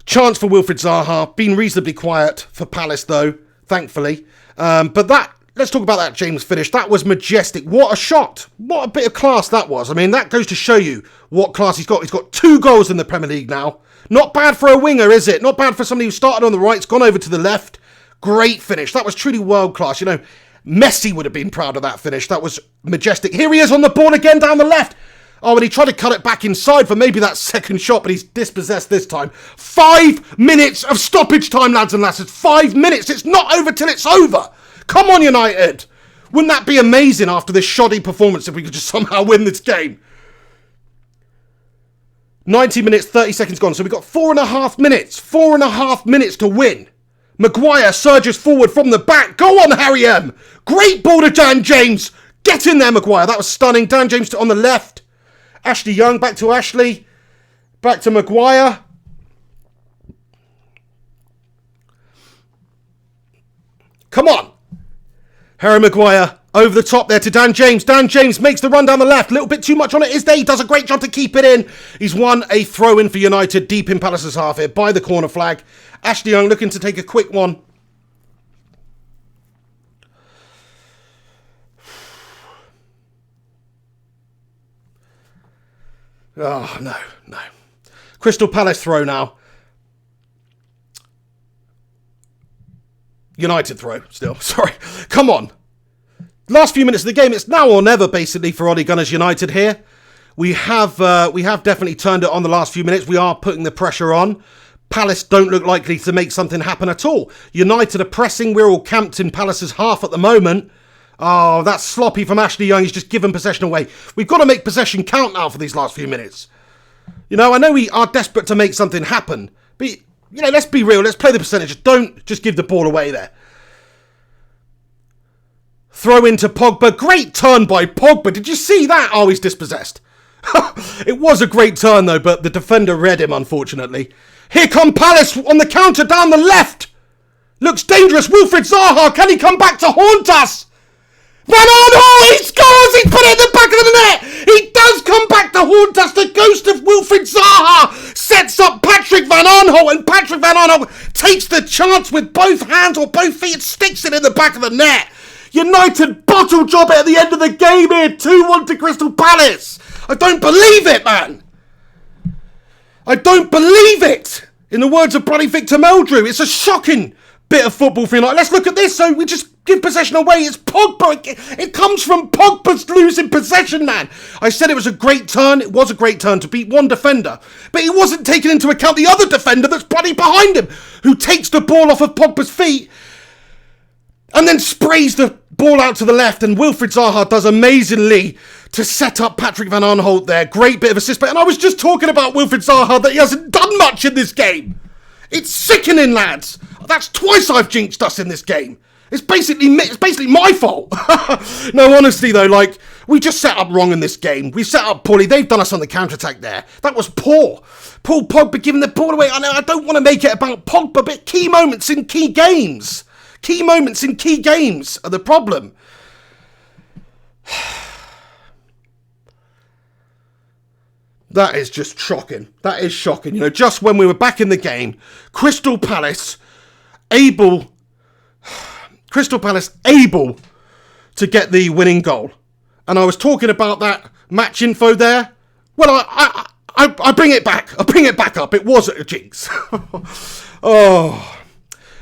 Speaker 1: chance for Wilfried Zaha. Been reasonably quiet for Palace, though, thankfully. But let's talk about that James finish. That was majestic. What a shot. What a bit of class that was. I mean, that goes to show you what class he's got. He's got 2 goals in the Premier League now. Not bad for a winger, is it? Not bad for somebody who started on the right, has gone over to the left. Great finish. That was truly world class. You know, Messi would have been proud of that finish. That was majestic. Here he is on the ball again down the left. Oh, and he tried to cut it back inside for maybe that second shot, but he's dispossessed this time. 5 minutes of stoppage time, lads and lasses. 5 minutes. It's not over till it's over. Come on, United. Wouldn't that be amazing after this shoddy performance if we could just somehow win this game? 90 minutes, 30 seconds gone. So we've got 4.5 minutes. 4.5 minutes to win. Maguire surges forward from the back. Go on, Harry M. Great ball to Dan James. Get in there, Maguire. That was stunning. Dan James on the left. Ashley Young back to Ashley. Back to Maguire. Come on. Harry Maguire over the top there to Dan James. Dan James makes the run down the left. A little bit too much on it, is there? He does a great job to keep it in. He's won a throw-in for United deep in Palace's half here by the corner flag. Ashley Young looking to take a quick one. Oh, no. Crystal Palace throw now. United throw still. Sorry. Come on. Last few minutes of the game. It's now or never, basically, for Ole Gunners United here. We have definitely turned it on the last few minutes. We are putting the pressure on. Palace don't look likely to make something happen at all. United are pressing. We're all camped in Palace's half at the moment. Oh, that's sloppy from Ashley Young. He's just given possession away. We've got to make possession count now for these last few minutes. You know, I know we are desperate to make something happen. But, you know, let's be real. Let's play the percentages. Don't just give the ball away there. Throw into Pogba. Great turn by Pogba. Did you see that? Oh, he's dispossessed. It was a great turn, though, but the defender read him, unfortunately. Here come Palace on the counter down the left. Looks dangerous. Wilfried Zaha. Can he come back to haunt us? Van Aanholt, he scores! He's put it in the back of the net! He does come back to haunt us! The ghost of Wilfried Zaha sets up Patrick Van Aanholt, and Patrick Van Aanholt takes the chance with both hands or both feet and sticks it in the back of the net. United bottle job it at the end of the game here. 2-1 to Crystal Palace. I don't believe it, man. I don't believe it. In the words of bloody Victor Meldrew, it's a shocking bit of football for United. Let's look at this. So we just give possession away. It's Pogba. It comes from Pogba's losing possession, man. I said it was a great turn. It was a great turn to beat one defender. But he wasn't taking into account the other defender that's bloody behind him, who takes the ball off of Pogba's feet and then sprays the ball out to the left. And Wilfried Zaha does amazingly to set up Patrick Van Aanholt there. Great bit of assist. And I was just talking about Wilfried Zaha, that he hasn't done much in this game. It's sickening, lads. That's twice I've jinxed us in this game. It's basically my fault. No, honestly, though, like, we just set up wrong in this game. We set up poorly. They've done us on the counter-attack there. That was poor. Paul Pogba giving the ball away. I know I don't want to make it about Pogba, but key moments in key games. Key moments in key games are the problem. That is just shocking. That is shocking. You know, just when we were back in the game, Crystal Palace able to get the winning goal. And I was talking about that match info there. Well, I bring it back. I bring it back up. It was a jinx. Oh.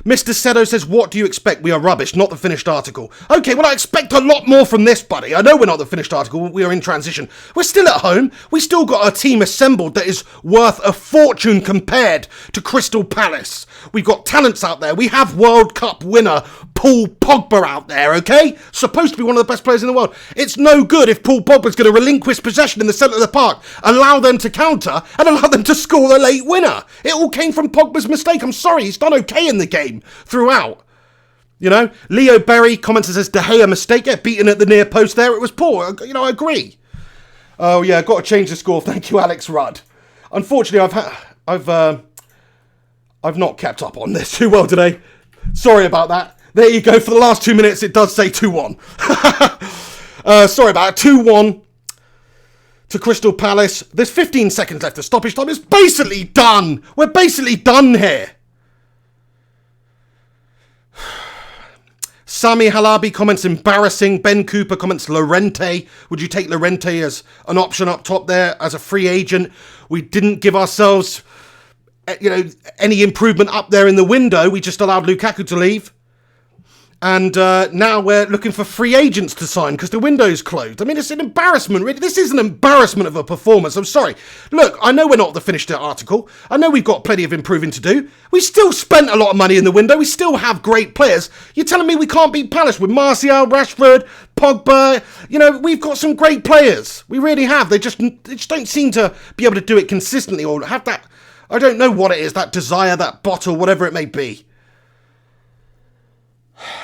Speaker 1: Mr. Sedo says, what do you expect? We are rubbish, not the finished article. Okay, well, I expect a lot more from this, buddy. I know we're not the finished article. We are in transition. We're still at home. We still got a team assembled that is worth a fortune compared to Crystal Palace. We've got talents out there. We have World Cup winner Paul Pogba out there, okay? Supposed to be one of the best players in the world. It's no good if Paul Pogba's going to relinquish possession in the centre of the park, allow them to counter, and allow them to score the late winner. It all came from Pogba's mistake. I'm sorry, he's done okay in the game throughout. You know, Leo Berry comments and says, De Gea mistake, get beaten at the near post there. It was poor. You know, I agree. Oh, yeah, got to change the score. Thank you, Alex Rudd. Unfortunately, I've not kept up on this too well today. Sorry about that. There you go. For the last 2 minutes, it does say 2-1. Sorry about it. 2-1 to Crystal Palace. There's 15 seconds left of stoppage time. It's basically done. We're basically done here. Sami Halabi comments embarrassing. Ben Cooper comments Llorente. Would you take Llorente as an option up top there as a free agent? We didn't give ourselves, any improvement up there in the window. We just allowed Lukaku to leave. And now we're looking for free agents to sign because the window's closed. I mean, it's an embarrassment, really. This is an embarrassment of a performance. I'm sorry. Look, I know we're not the finished article. I know we've got plenty of improving to do. We still spent a lot of money in the window. We still have great players. You're telling me we can't beat Palace with Martial, Rashford, Pogba? You know, we've got some great players. We really have. They just don't seem to be able to do it consistently or have that, I don't know what it is, that desire, that bottle, whatever it may be.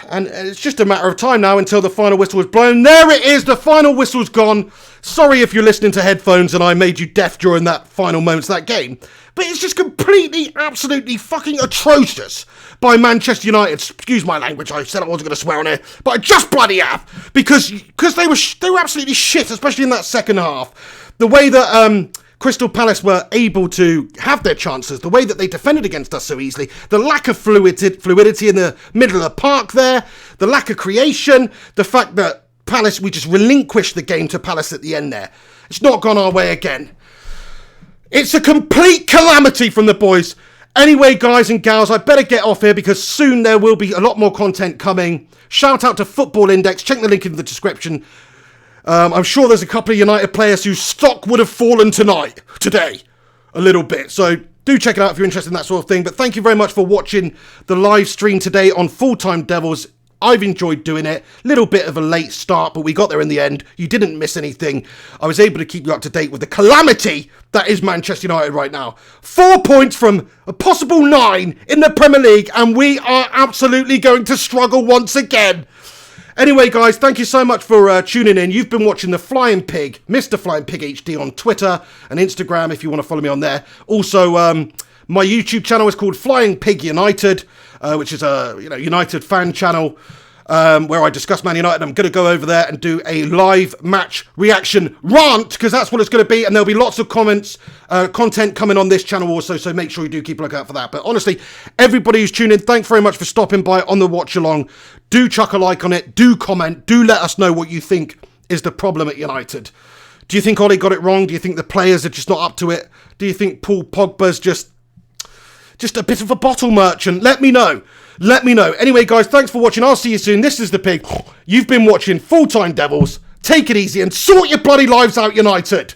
Speaker 1: And it's just a matter of time now until the final whistle is blown. There it is. The final whistle's gone. Sorry if you're listening to headphones and I made you deaf during that final moments of that game. But it's just completely, absolutely fucking atrocious by Manchester United. Excuse my language. I said I wasn't going to swear on it, but I just bloody have. Because they were absolutely shit, especially in that second half. The way that Crystal Palace were able to have their chances, the way that they defended against us so easily, the lack of fluidity in the middle of the park there, the lack of creation, the fact that Palace, we just relinquished the game to Palace at the end there. It's not gone our way again. It's a complete calamity from the boys. Anyway, guys and gals, I better get off here because soon there will be a lot more content coming. Shout out to Football Index. Check the link in the description. I'm sure there's a couple of United players whose stock would have fallen today, a little bit. So do check it out if you're interested in that sort of thing. But thank you very much for watching the live stream today on Full Time Devils. I've enjoyed doing it. Little bit of a late start, but we got there in the end. You didn't miss anything. I was able to keep you up to date with the calamity that is Manchester United right now. 4 points from a possible 9 in the Premier League, and we are absolutely going to struggle once again. Anyway, guys, thank you so much for tuning in. You've been watching The Flying Pig, Mr. Flying Pig HD on Twitter and Instagram if you want to follow me on there. Also, my YouTube channel is called Flying Pig United, which is a United fan channel where I discuss Man United. I'm going to go over there and do a live match reaction rant because that's what it's going to be. And there'll be lots of content coming on this channel also. So make sure you do keep a lookout for that. But honestly, everybody who's tuned in, thanks very much for stopping by on the watch along. Do chuck a like on it. Do comment. Do let us know what you think is the problem at United. Do you think Ollie got it wrong? Do you think the players are just not up to it? Do you think Paul Pogba's just a bit of a bottle merchant? Let me know. Let me know. Anyway, guys, thanks for watching. I'll see you soon. This is the Pig. You've been watching Full Time Devils. Take it easy and sort your bloody lives out, United.